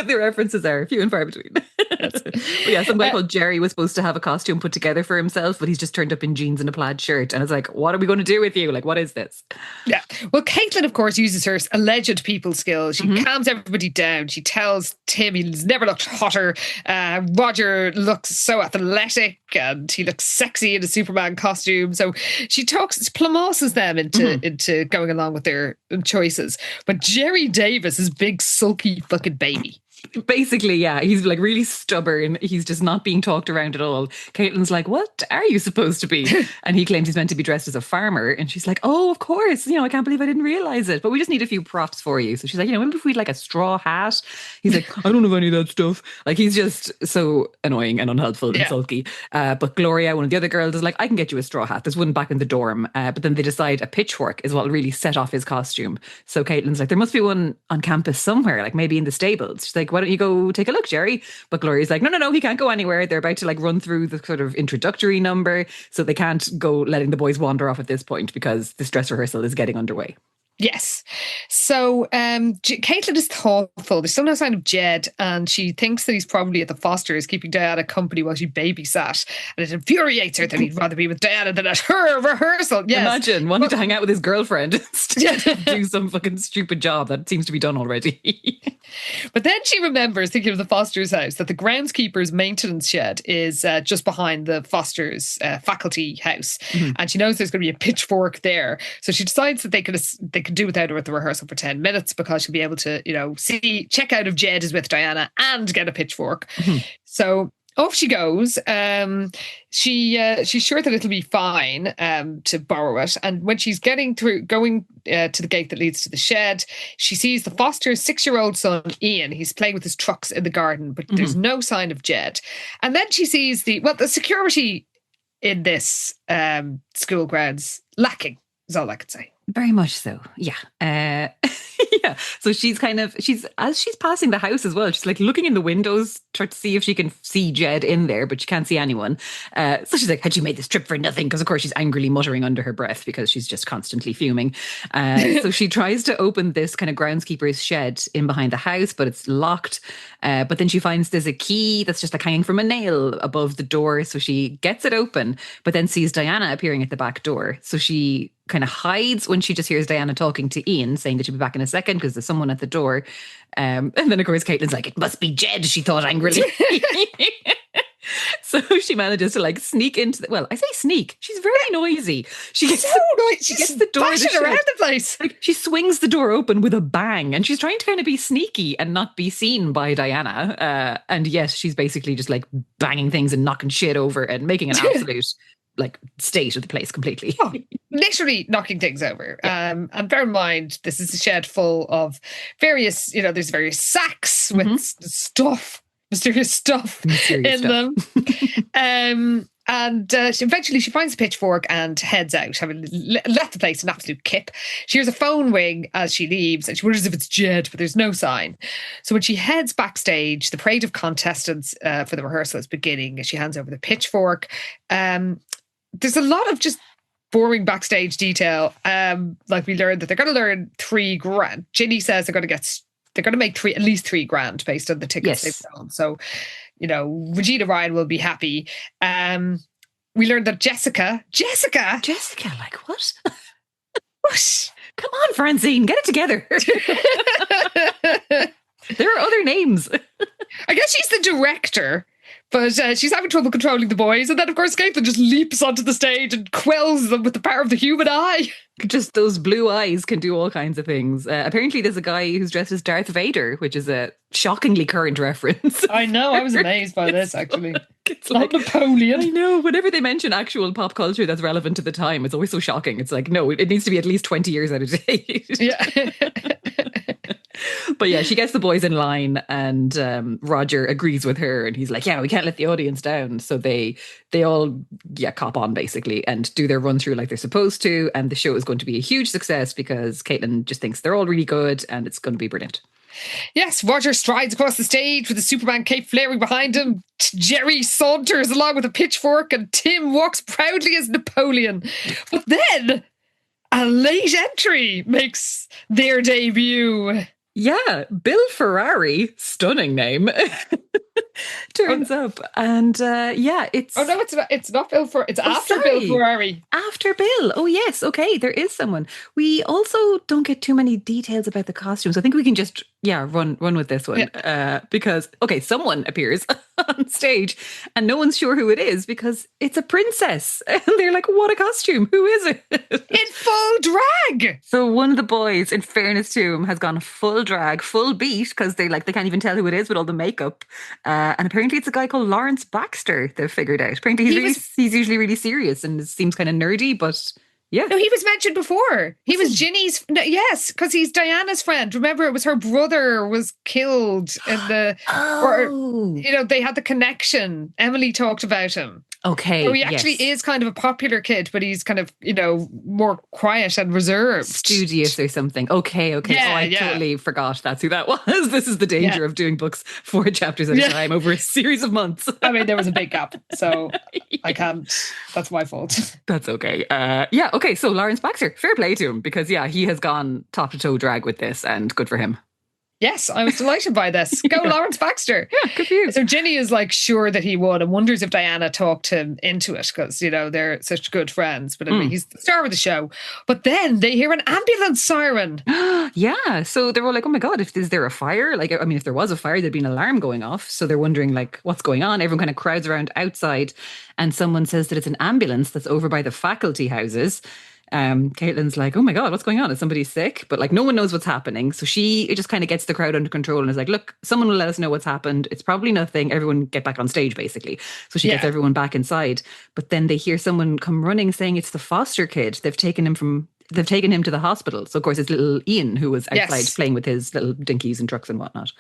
the references are few and far between. But yeah, some guy called Jerry was supposed to have a costume put together for himself, but he's just turned up in jeans and a plaid shirt. And it's like, what are we going to do with you? Like, what is this?
Yeah. Well, Caitlin, of course, uses her alleged people skills. She calms everybody down. She tells Tim he's never looked hotter. Roger looks so athletic and he looks sexy in a Superman costume. So she plumbosses them into going along with their choices. But Jerry Davis is big, sulky fucking baby.
Basically, yeah, he's like really stubborn. He's just not being talked around at all. Caitlin's like, what are you supposed to be? And he claims he's meant to be dressed as a farmer. And she's like, oh, of course. I can't believe I didn't realize it. But we just need a few props for you. So she's like, maybe if we'd like a straw hat. He's like, I don't have any of that stuff. Like, he's just so annoying and unhelpful and sulky. But Gloria, one of the other girls, is like, I can get you a straw hat. There's one back in the dorm. But then they decide a pitchfork is what will really set off his costume. So Caitlin's like, there must be one on campus somewhere, like maybe in the stables. She's like, why don't you go take a look, Jerry? But Gloria's like, no, he can't go anywhere. They're about to like run through the sort of introductory number. So they can't go letting the boys wander off at this point because this dress rehearsal is getting underway.
Yes. So Caitlin is thoughtful. There's still no sign of Jed, and she thinks that he's probably at the Fosters keeping Diana company while she babysat. And it infuriates her that he'd rather be with Diana than at her rehearsal. Yes.
Imagine wanting to hang out with his girlfriend instead of do some fucking stupid job that seems to be done already.
But then she remembers, thinking of the Fosters' house, that the groundskeeper's maintenance shed is just behind the Fosters' faculty house. And she knows there's going to be a pitchfork there. So she decides that they could do without her at the rehearsal for 10 minutes because she'll be able to, check out if Jed is with Diana and get a pitchfork. So off she goes. She's sure that it'll be fine to borrow it. And when she's going to the gate that leads to the shed, she sees the Foster's 6-year-old son, Ian. He's playing with his trucks in the garden, but there's no sign of Jed. And then she sees the security in this school grounds lacking, is all I could say.
Very much so. Yeah. Yeah. So as she's passing the house as well, she's like looking in the windows, trying to see if she can see Jed in there, but she can't see anyone. So she's like, had you made this trip for nothing? Because of course she's angrily muttering under her breath because she's just constantly fuming. So she tries to open this kind of groundskeeper's shed in behind the house, but it's locked. But then she finds there's a key that's just like hanging from a nail above the door. So she gets it open, but then sees Diana appearing at the back door. So she kind of hides when she just hears Diana talking to Ian, saying that she'll be back in a second because there's someone at the door. And then, of course, Caitlin's like, it must be Jed, she thought angrily. So she manages to like sneak into I say sneak. She's very noisy. She gets the door
around the place.
Like, she swings the door open with a bang, and she's trying to kind of be sneaky and not be seen by Diana. And yes, she's basically just like banging things and knocking shit over and making an absolute like state of the place completely.
Literally knocking things over. And bear in mind, this is a shed full of various, there's various sacks with mysterious stuff in them. And eventually she finds a pitchfork and heads out, having left the place in absolute kip. She hears a phone ring as she leaves and she wonders if it's Jed, but there's no sign. So when she heads backstage, the parade of contestants for the rehearsal is beginning as she hands over the pitchfork. There's a lot of just boring backstage detail. Like we learned that they're going to learn $3,000. Ginny says they're going to make at least $3,000 based on the tickets they've done. So, Regina Ryan will be happy. We learned that Jessica,
like what? What? Come on, Francine, get it together. There are other names.
I guess she's the director. But she's having trouble controlling the boys. And then, of course, Caitlin just leaps onto the stage and quells them with the power of the human eye.
Just those blue eyes can do all kinds of things. Apparently, there's a guy who's dressed as Darth Vader, which is a shockingly current reference.
I know. I was amazed by this, actually. It's like Napoleon.
I know. Whenever they mention actual pop culture that's relevant to the time, it's always so shocking. It's like, no, it needs to be at least 20 years out of date.
Yeah.
But yeah, she gets the boys in line and Roger agrees with her and he's like, yeah, we can't let the audience down. So they all cop on basically and do their run through like they're supposed to. And the show is going to be a huge success because Caitlin just thinks they're all really good and it's going to be brilliant.
Yes, Roger strides across the stage with the Superman cape flaring behind him. Jerry saunters along with a pitchfork and Tim walks proudly as Napoleon. But then a late entry makes their debut.
Yeah, Bill Ferrari, stunning name, turns up. And it's...
Oh, no, it's not Bill Ferrari. It's after
sorry.
Bill Ferrari.
After Bill. Oh, yes. Okay, there is someone. We also don't get too many details about the costumes. I think we can just, run with this one. Because, someone appears on stage and no one's sure who it is because it's a princess. And they're like, what a costume. Who is it?
In full drag.
So one of the boys, in fairness to him, has gone full drag, full beat, because they can't even tell who it is with all the makeup. And apparently it's a guy called Lawrence Baxter, they've figured out. Apparently he's usually really serious and seems kind of nerdy, but yeah.
No, he was mentioned before. He was Ginny's, yes, because he's Diana's friend. Remember, it was her brother was killed in the, they had the connection. Emily talked about him.
Okay.
So he actually is kind of a popular kid, but he's kind of, more quiet and reserved.
Studious or something. Okay.
Yeah,
I totally forgot that's who that was. This is the danger of doing books 4 chapters at a time over a series of months.
I mean, there was a big gap, so I can't. That's my fault.
That's okay. Okay, so Lawrence Baxter, fair play to him because, he has gone top to toe drag with this and good for him.
Yes, I was delighted by this. Go, Lawrence Baxter.
Yeah, good for you.
So Ginny is sure that he would and wonders if Diana talked him into it because, they're such good friends. But anyway, he's the star of the show. But then they hear an ambulance siren.
Yeah. So they're all like, oh my God, is there a fire? If there was a fire, there'd be an alarm going off. So they're wondering what's going on. Everyone kind of crowds around outside and someone says that it's an ambulance that's over by the faculty houses. Caitlin's like, oh my God, what's going on? Is somebody sick? But no one knows what's happening. So it just kind of gets the crowd under control and is like, look, someone will let us know what's happened. It's probably nothing. Everyone get back on stage, basically. So she gets everyone back inside. But then they hear someone come running saying it's the foster kid. They've taken him to the hospital. So of course it's little Ian who was outside playing with his little dinkies and trucks and whatnot.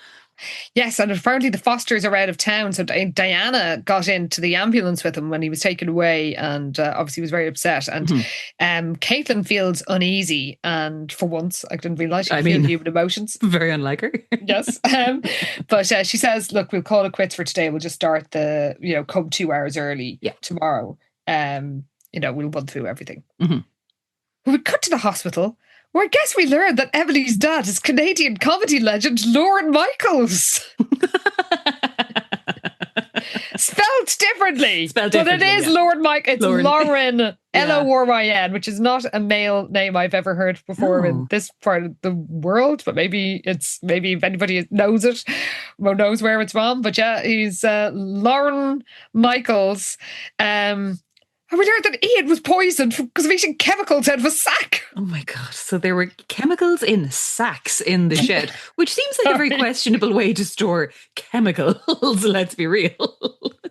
Yes, and apparently the Fosters are out of town, so Diana got into the ambulance with him when he was taken away and obviously was very upset. And Caitlin feels uneasy, and for once, I didn't realise she feel human emotions.
Very unlike her.
Yes. But she says, look, we'll call it quits for today. We'll just start come 2 hours early tomorrow. We'll run through everything. Mm-hmm. We cut to the hospital, where I guess we learned that Emily's dad is Canadian comedy legend Lorne Michaels. Spelt differently. But it is Lorne Michaels. It's Lauren, Lorin, which is not a male name I've ever heard before in this part of the world. But maybe if anybody knows it, or knows where it's from. But he's Lorne Michaels. And we learned that Ian was poisoned because of eating chemicals out of a sack.
Oh my God. So there were chemicals in sacks in the shed, which seems like a very questionable way to store chemicals, let's be real.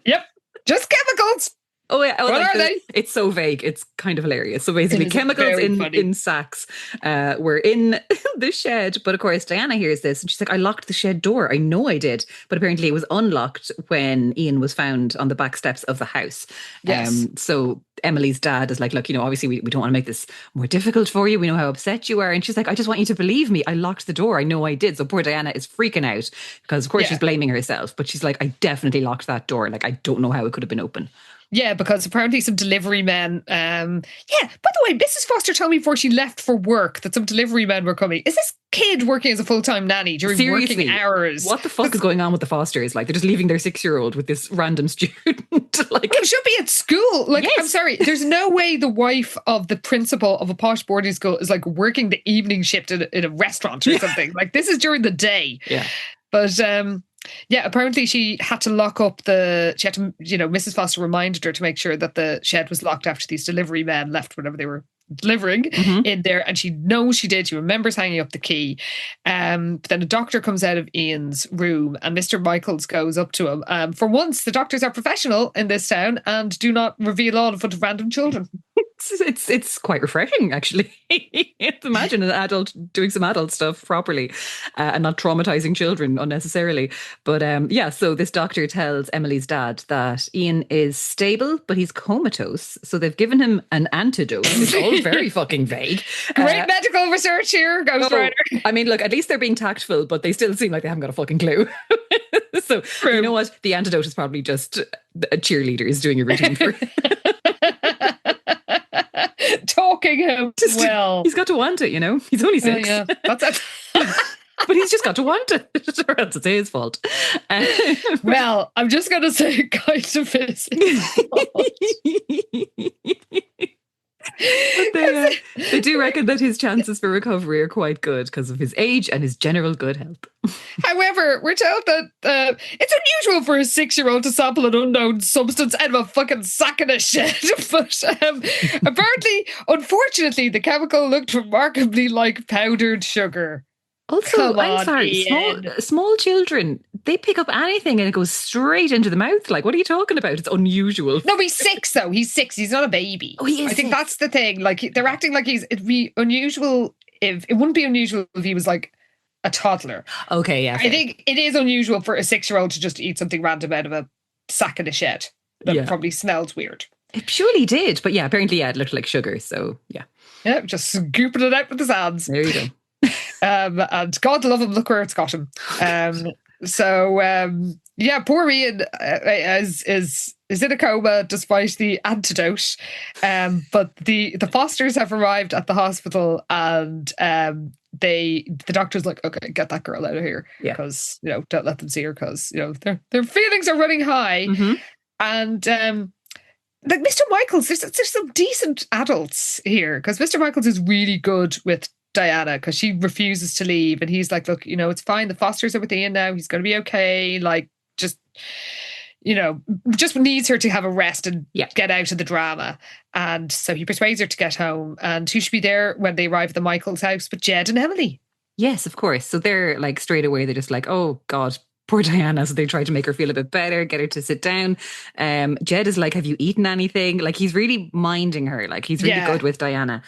Yep. Just chemicals.
Oh, yeah.
What are they?
It's so vague. It's kind of hilarious. So basically, chemicals in sacks were in the shed. But of course, Diana hears this and she's like, I locked the shed door. I know I did. But apparently it was unlocked when Ian was found on the back steps of the house.
Yes.
So Emily's dad is like, look, obviously we don't want to make this more difficult for you. We know how upset you are. And she's like, I just want you to believe me. I locked the door. I know I did. So poor Diana is freaking out because, of course, she's blaming herself. But she's like, I definitely locked that door. I don't know how it could have been open.
Yeah, because apparently some delivery men... by the way, Mrs. Foster told me before she left for work that some delivery men were coming. Is this kid working as a full-time nanny during working hours?
What the fuck is going on with the Fosters? They're just leaving their 6-year-old with this random student.
It should be at school. Yes. I'm sorry. There's no way the wife of the principal of a posh boarding school is working the evening shift in a restaurant or something. This is during the day.
Yeah.
But... apparently she had to lock up Mrs. Foster reminded her to make sure that the shed was locked after these delivery men left whenever they were delivering in there. And she knows she did. She remembers hanging up the key. But then a doctor comes out of Ian's room and Mr. Michaels goes up to him. For once, the doctors are professional in this town and do not reveal all in front of random children.
It's quite refreshing, actually. Imagine an adult doing some adult stuff properly and not traumatizing children unnecessarily. But so this doctor tells Emily's dad that Ian is stable, but he's comatose. So they've given him an antidote. It's all very fucking vague.
Great medical research here, Ghost Rider.
Look, at least they're being tactful, but they still seem like they haven't got a fucking clue. So, True. You know what? The antidote is probably just a cheerleader is doing a routine for
Talking him well.
He's got to want it, you know? He's only 6.
Yeah, that's it.
But he's just got to want it, or else it's his fault.
Well, I'm just going to say it kind of is his fault.
But they do reckon that his chances for recovery are quite good because of his age and his general good health.
However, we're told that it's unusual for a 6-year-old to sample an unknown substance out of a fucking sack in a shed. But apparently, unfortunately, the chemical looked remarkably like powdered sugar.
Also, I'm sorry, small children, they pick up anything and it goes straight into the mouth. Like, what are you talking about? It's unusual.
No, he's 6 though. He's 6. He's not a baby.
Oh, he is.
I think that's the thing. Like, they're acting like it'd be unusual if it wouldn't be unusual if he was like a toddler.
Okay, yeah.
I think it is unusual for a 6-year-old to just eat something random out of a sack in a shed that probably smells weird.
It surely did, but yeah, apparently, it looked like sugar. So yeah,
just scooping it out with his hands.
There you go.
And God love him, look where it's got him. Poor Ian is in a coma despite the antidote. But the Fosters have arrived at the hospital, and the doctor's like, okay, get that girl out of here, because don't let them see her, because their feelings are running high.
Mm-hmm.
And like Mr. Michaels, there's some decent adults here, because Mr. Michaels is really good with Diana, because she refuses to leave, and he's like, look, it's fine, the Fosters are with Ian now, he's going to be okay, like, just needs her to have a rest and get out of the drama. And so he persuades her to get home, and who should be there when they arrive at the Michaels' house but Jed and Emily?
Yes, of course. So they're like, straight away, they're just like, oh God, poor Diana. So they try to make her feel a bit better, get her to sit down. Jed is like, have you eaten anything? Like, he's really minding her. Like, he's really good with Diana.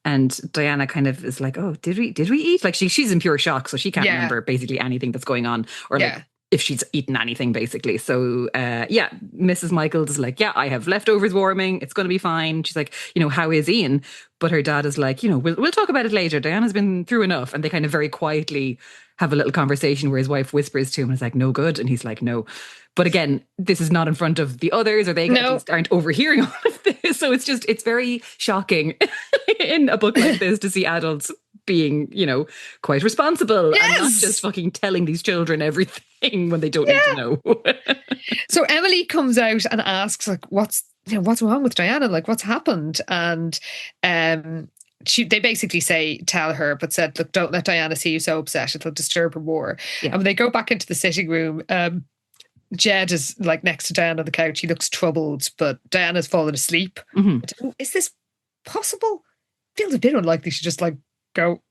And Diana kind of is like, oh, did we eat? Like, she's in pure shock, so she can't remember basically anything that's going on, or like if she's eaten anything, basically. So Mrs. Michaels is like, I have leftovers warming, it's going to be fine. She's like, how is Ian? But her dad is like, we'll talk about it later, Diana's been through enough. And they kind of very quietly have a little conversation where his wife whispers to him and is like, no good. And he's like, no. But again, this is not in front of the others, or they aren't overhearing all of this. So it's very shocking in a book like this to see adults being, quite responsible and not just fucking telling these children everything when they don't need to know.
So Emily comes out and asks, like, what's wrong with Diana? Like, what's happened? And they basically tell her, but said, look, don't let Diana see you so upset, it'll disturb her more. And when they go back into the sitting room, Jed is like next to Diana on the couch. He looks troubled, but Diana's fallen asleep.
Mm-hmm.
Is this possible? Feels a bit unlikely. She just like go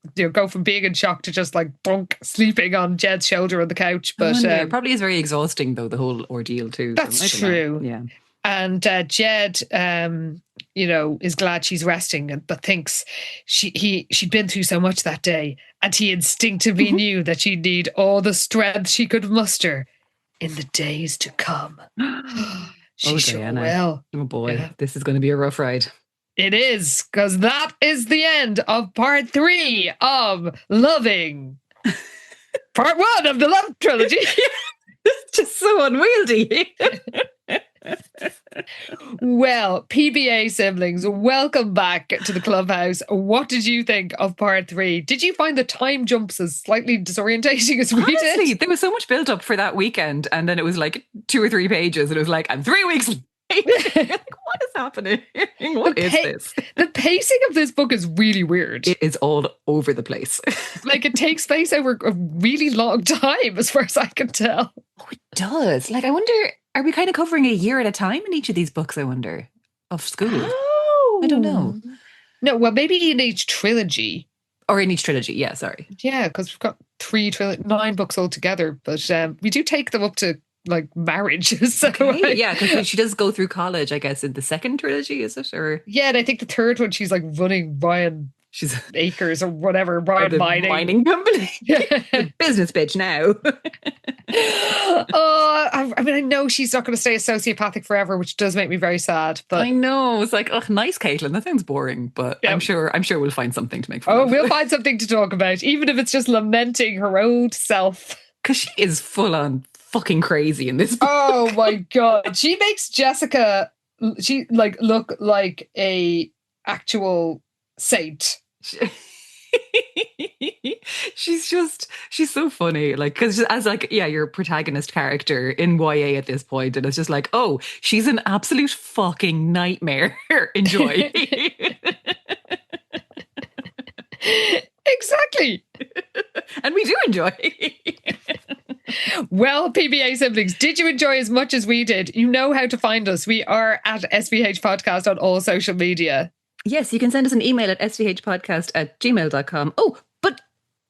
from being in shock to just like bunk sleeping on Jed's shoulder on the couch. But
it probably is very exhausting though, the whole ordeal too.
That's true.
Yeah.
And Jed, is glad she's resting, but thinks she'd been through so much that day, and he instinctively knew that she'd need all the strength she could muster in the days to come. She sure will.
Oh boy, this is going to be a rough ride.
It is, because that is the end of part 3 of Loving. Part 1 of the Love Trilogy.
It's just so unwieldy.
Well, PBA siblings, welcome back to the clubhouse. What did you think of part 3? Did you find the time jumps as slightly disorientating as we did?
Honestly, there was so much built up for that weekend, and then it was like 2 or 3 pages, and it was like, and 3 weeks later. Like, what is happening? What is this?
The pacing of this book is really weird.
It is all over the place.
Like, it takes place over a really long time, as far as I can tell.
Oh, it does. Like, I wonder, are we kind of covering a year at a time in each of these books, I wonder, of school?
Oh.
I don't know.
No, well, maybe in each trilogy.
Or in each trilogy, yeah, sorry.
Yeah, because we've got 9 books altogether, but we do take them up to like marriage. So
okay, yeah, because she does go through college, I guess, in the second trilogy, is it? Or
yeah, and I think the third one she's like running Ryan Acres or whatever, Ryan
mining company. Business bitch now.
I mean, I know she's not going to stay sociopathic forever, which does make me very sad. But
I know, it's like, oh, nice, Caitlin. That sounds boring, but I'm sure we'll find something to make fun of.
We'll find something to talk about, even if it's just lamenting her old self.
Because she is full on fucking crazy in this book.
Oh my God. She makes Jessica look like a actual saint.
She's so funny, like, because as like, yeah, your protagonist character in YA at this point, and it's just like, oh, she's an absolute fucking nightmare. Enjoy.
Exactly.
And we do enjoy.
Well, PBA siblings, did you enjoy as much as we did? You know how to find us. We are at SVH Podcast on all social media.
Yes, you can send us an email at svhpodcast@gmail.com. Oh, but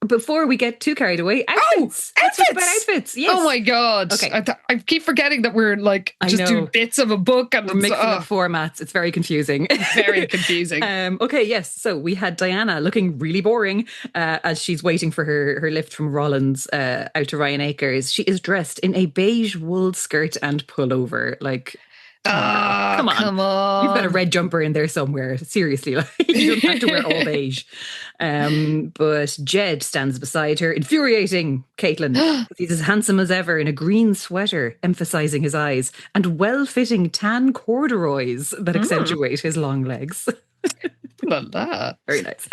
before we get too carried away, outfits.
Oh,
Let's talk about outfits. Yes.
Oh my God.
Okay.
I keep forgetting that we're like just doing bits of a book and
we're mixing up formats. It's very confusing.
Very confusing.
Okay, yes. So we had Diana looking really boring as she's waiting for her lift from Rollins out to Ryan Acres. She is dressed in a beige wool skirt and pullover. Like, come on. You've got a red jumper in there somewhere. Seriously, like, you don't have to wear all beige. But Jed stands beside her, infuriating Caitlin. He's as handsome as ever in a green sweater, emphasizing his eyes, and well-fitting tan corduroys that accentuate his long legs. Very nice.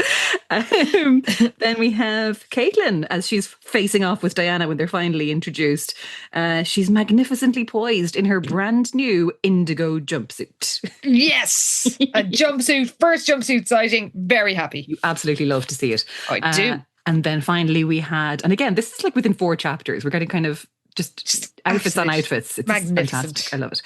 Then we have Caitlin as she's facing off with Diana when they're finally introduced. She's magnificently poised in her brand new indigo jumpsuit.
Yes, a jumpsuit, first jumpsuit sighting. Very happy.
You absolutely love to see it.
I do.
And then finally we had, and again, this is like within 4 chapters. We're getting kind of just outfits on outfits. It's fantastic. I love it.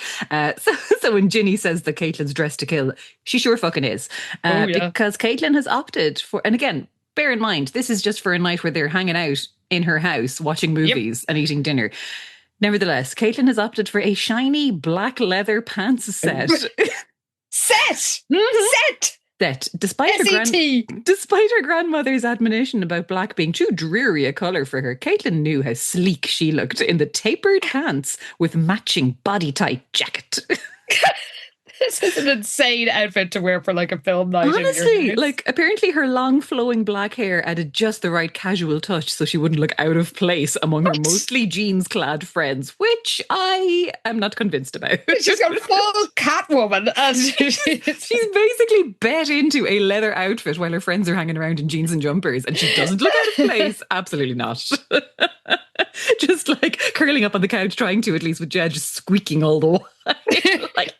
So when Ginny says that Caitlin's dressed to kill, she sure fucking is. Because Caitlin has opted for, and again, bear in mind, this is just for a night where they're hanging out in her house, watching movies and eating dinner. Nevertheless, Caitlin has opted for a shiny black leather pants set.
Set!
That despite her grandmother's admonition about black being too dreary a colour for her, Caitlin knew how sleek she looked in the tapered pants with matching body-tight jacket.
This is an insane outfit to wear for like a film night.
Honestly, like apparently her long flowing black hair added just the right casual touch so she wouldn't look out of place among her mostly jeans-clad friends, which I am not convinced about.
She's got full Catwoman. And she's
basically bet into a leather outfit while her friends are hanging around in jeans and jumpers, and she doesn't look out of place. Absolutely not. Just like curling up on the couch trying to, at least with Jed, just squeaking all the while. Like,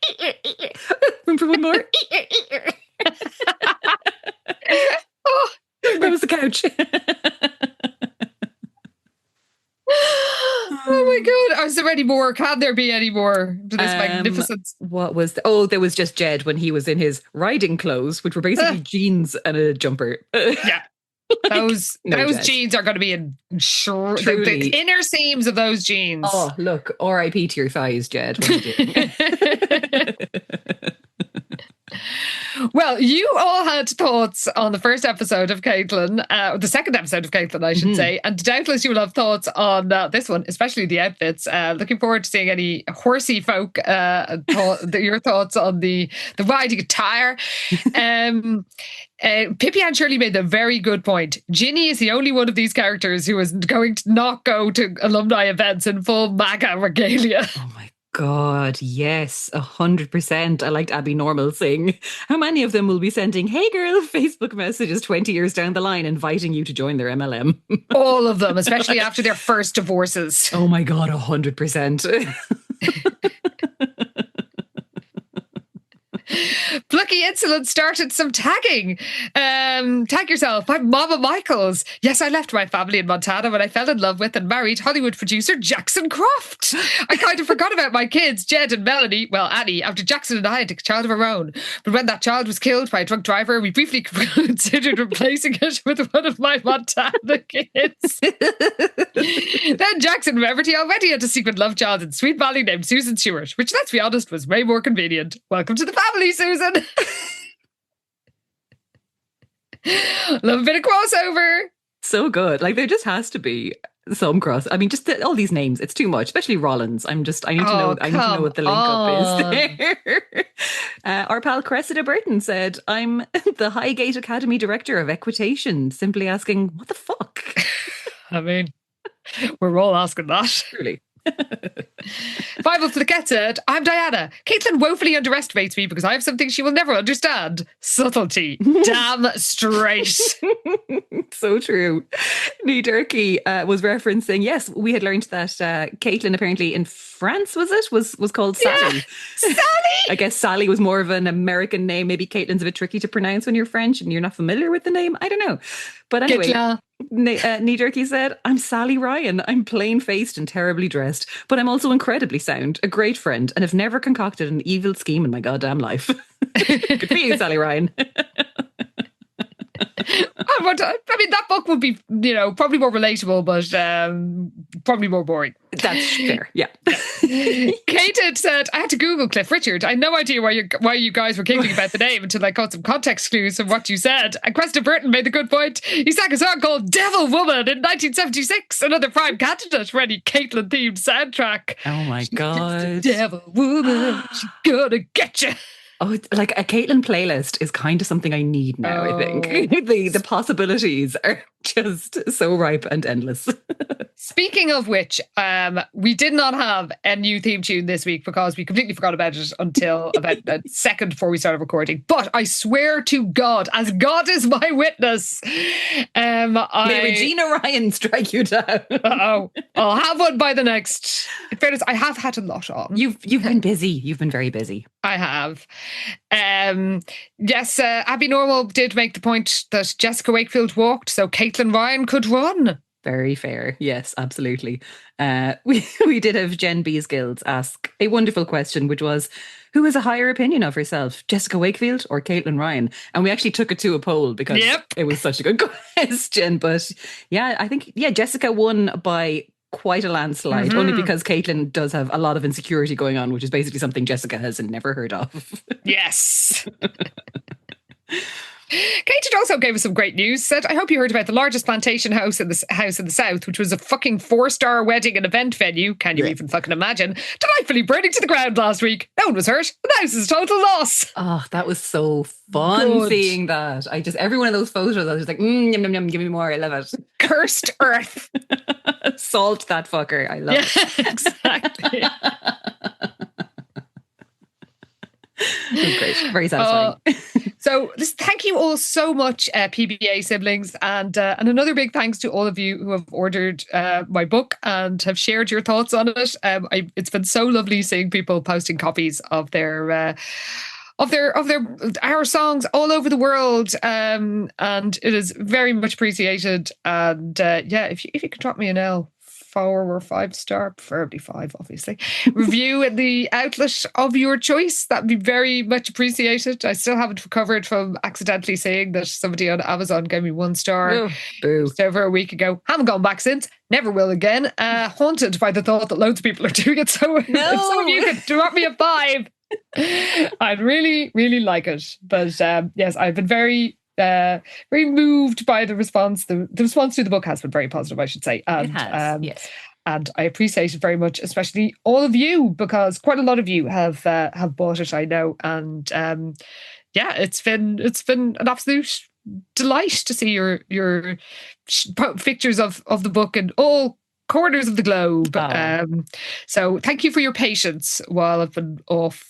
room for one more. Where was the couch?
Oh my God. Is there any more? Can there be any more to this magnificence?
What was there was just Jed when he was in his riding clothes, which were basically jeans and a jumper.
Yeah. Those jeans are going to be in the inner seams of those jeans.
Oh, look, R.I.P. to your thighs, Jed. What are you doing?
Well, you all had thoughts on the first episode of Caitlin, the second episode of Caitlin, I should say, and doubtless you will have thoughts on this one, especially the outfits. Looking forward to seeing any horsey folk, your thoughts on the riding attire. Pippi and Shirley made a very good point. Ginny is the only one of these characters who is going to not go to alumni events in full MAGA regalia.
Oh my God, yes, 100%. I liked Abby Normal saying, how many of them will be sending, hey girl, Facebook messages 20 years down the line inviting you to join their MLM?
All of them, especially after their first divorces.
Oh my God, 100%.
Plucky Insolent started some tagging. Tag yourself. I'm Mama Michaels. Yes, I left my family in Montana when I fell in love with and married Hollywood producer Jackson Croft. I kind of forgot about my kids, Jed and Melanie, well, Annie, after Jackson and I had a child of our own. But when that child was killed by a drunk driver, we briefly considered replacing it with one of my Montana kids. Then Jackson remembered he already had a secret love child in Sweet Valley named Susan Stewart, which, let's be honest, was way more convenient. Welcome to the family, Susan. Love a bit of crossover.
So good. Like, there just has to be some cross. I mean, just all these names, it's too much, especially Rollins. I need to know what the link up is there. Our pal Cressida Burton said, I'm the Highgate Academy Director of Equitation, simply asking, what the fuck?
I mean, we're all asking that.
Truly.
Bible Flickette said, I'm Diana. Caitlin woefully underestimates me because I have something she will never understand. Subtlety. Damn straight.
So true. Knee Durkee was referencing, yes, we had learned that Caitlin apparently in France, was called Sally.
Yeah, Sally!
I guess Sally was more of an American name. Maybe Caitlin's a bit tricky to pronounce when you're French and you're not familiar with the name. I don't know. But anyway, Knee Durkee said, I'm Sally Ryan. I'm plain-faced and terribly dressed, but I'm also incredibly sound, a great friend, and have never concocted an evil scheme in my goddamn life. Good for you, Sally Ryan.
I mean, that book would be, probably more relatable, but probably more boring.
That's fair, yeah.
Kate had said, I had to Google Cliff Richard. I had no idea why you guys were giggling about the name until I got some context clues from what you said. And Cresta Burton made a good point. He sang a song called Devil Woman in 1976, another prime candidate for any Caitlin-themed soundtrack.
Oh my God.
Devil Woman, she's gonna get you.
Oh, like a Caitlin playlist is kind of something I need now, I think. The possibilities are just so ripe and endless.
Speaking of which, we did not have a new theme tune this week because we completely forgot about it until about a second before we started recording. But I swear to God, as God is my witness,
May Regina Ryan strike you down.
I'll have one by the next. In fairness, I have had a lot on.
You've been busy. You've been very busy.
I have. Yes, Abby Normal did make the point that Jessica Wakefield walked, so Caitlin Ryan could run.
Very fair. Yes, absolutely. We did have Jen Beesgilds ask a wonderful question, which was, who has a higher opinion of herself, Jessica Wakefield or Caitlin Ryan? And we actually took it to a poll because it was such a good question. But yeah, I think, Jessica won by quite a landslide, only because Caitlin does have a lot of insecurity going on, which is basically something Jessica has never heard of.
Yes. Kate also gave us some great news. Said, I hope you heard about the largest plantation house in the south, which was a fucking 4-star wedding and event venue. Can you even fucking imagine? Delightfully burning to the ground last week. No one was hurt. The house is a total loss.
Oh, that was so fun seeing that. Every one of those photos, I was just like, yum, yum, yum, give me more. I love it.
Cursed earth.
Salt that fucker. I love it.
Exactly.
Great. Very satisfying.
So thank you all so much, PBA siblings. And another big thanks to all of you who have ordered my book and have shared your thoughts on it. It's been so lovely seeing people posting copies of our songs all over the world, and it is very much appreciated. And if you could drop me an L, 4 or 5 star, preferably 5, obviously, review in the outlet of your choice, that'd be very much appreciated. I still haven't recovered from accidentally saying that somebody on Amazon gave me 1 star just over a week ago. Haven't gone back since, never will again. Haunted by the thought that loads of people are doing it. So if some of you could drop me a 5, I'd really, really like it. But yes, I've been very moved by the response. The response to the book has been very positive, I should say. And,
it has, yes.
And I appreciate it very much, especially all of you, because quite a lot of you have bought it, I know. And it's been an absolute delight to see your pictures of the book in all corners of the globe. So thank you for your patience while I've been off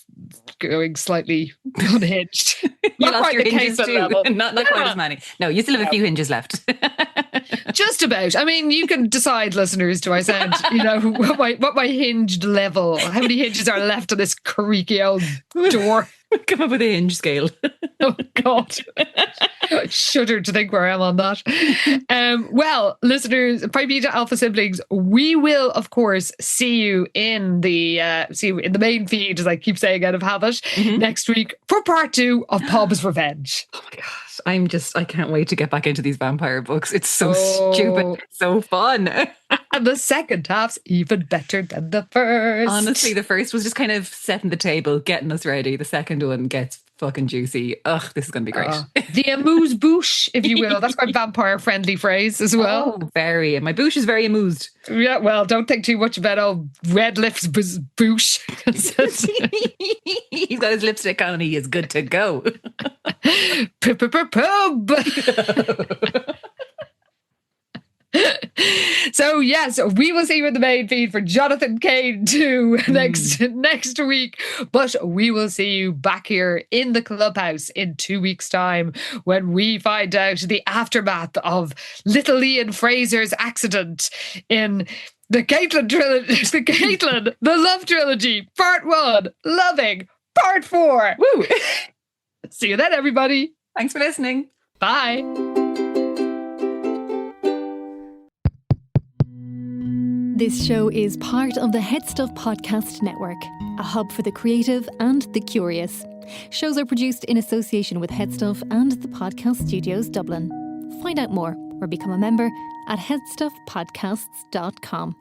going slightly unhinged.
You lost your hinges too. Not quite as many. No, you still have a few hinges left.
Just about. I mean, you can decide, listeners, do I sound, what my hinged level, how many hinges are left on this creaky old door?
Come up with a hinge scale.
Oh, God. I shudder to think where I am on that. Well, listeners, Pi Beta Alpha siblings, we will, of course, see you in the main feed, as I keep saying out of habit, next week for part 2 of Pob's Revenge.
Oh my gosh, I can't wait to get back into these vampire books. It's so stupid, it's so fun.
And the second half's even better than the first.
Honestly, the first was just kind of setting the table, getting us ready. The second one gets fucking juicy. Ugh, this is going to be great.
The amuse-bouche, if you will. That's quite vampire-friendly phrase as well.
Oh, very. And my bouche is very amused.
Yeah, well, don't think too much about old Red Lips bouche.
He's got his lipstick on and he is good to go.
Pub. So yes, we will see you in the main feed for Jonathan Kane 2 next week. But we will see you back here in the clubhouse in 2 weeks' time when we find out the aftermath of little Ian Fraser's accident in the Caitlin trilogy, the Love Trilogy, Part 1, Loving, Part 4.
Woo!
See you then, everybody.
Thanks for listening.
Bye.
This show is part of the HeadStuff Podcast Network, a hub for the creative and the curious. Shows are produced in association with HeadStuff and the Podcast Studios Dublin. Find out more or become a member at headstuffpodcasts.com.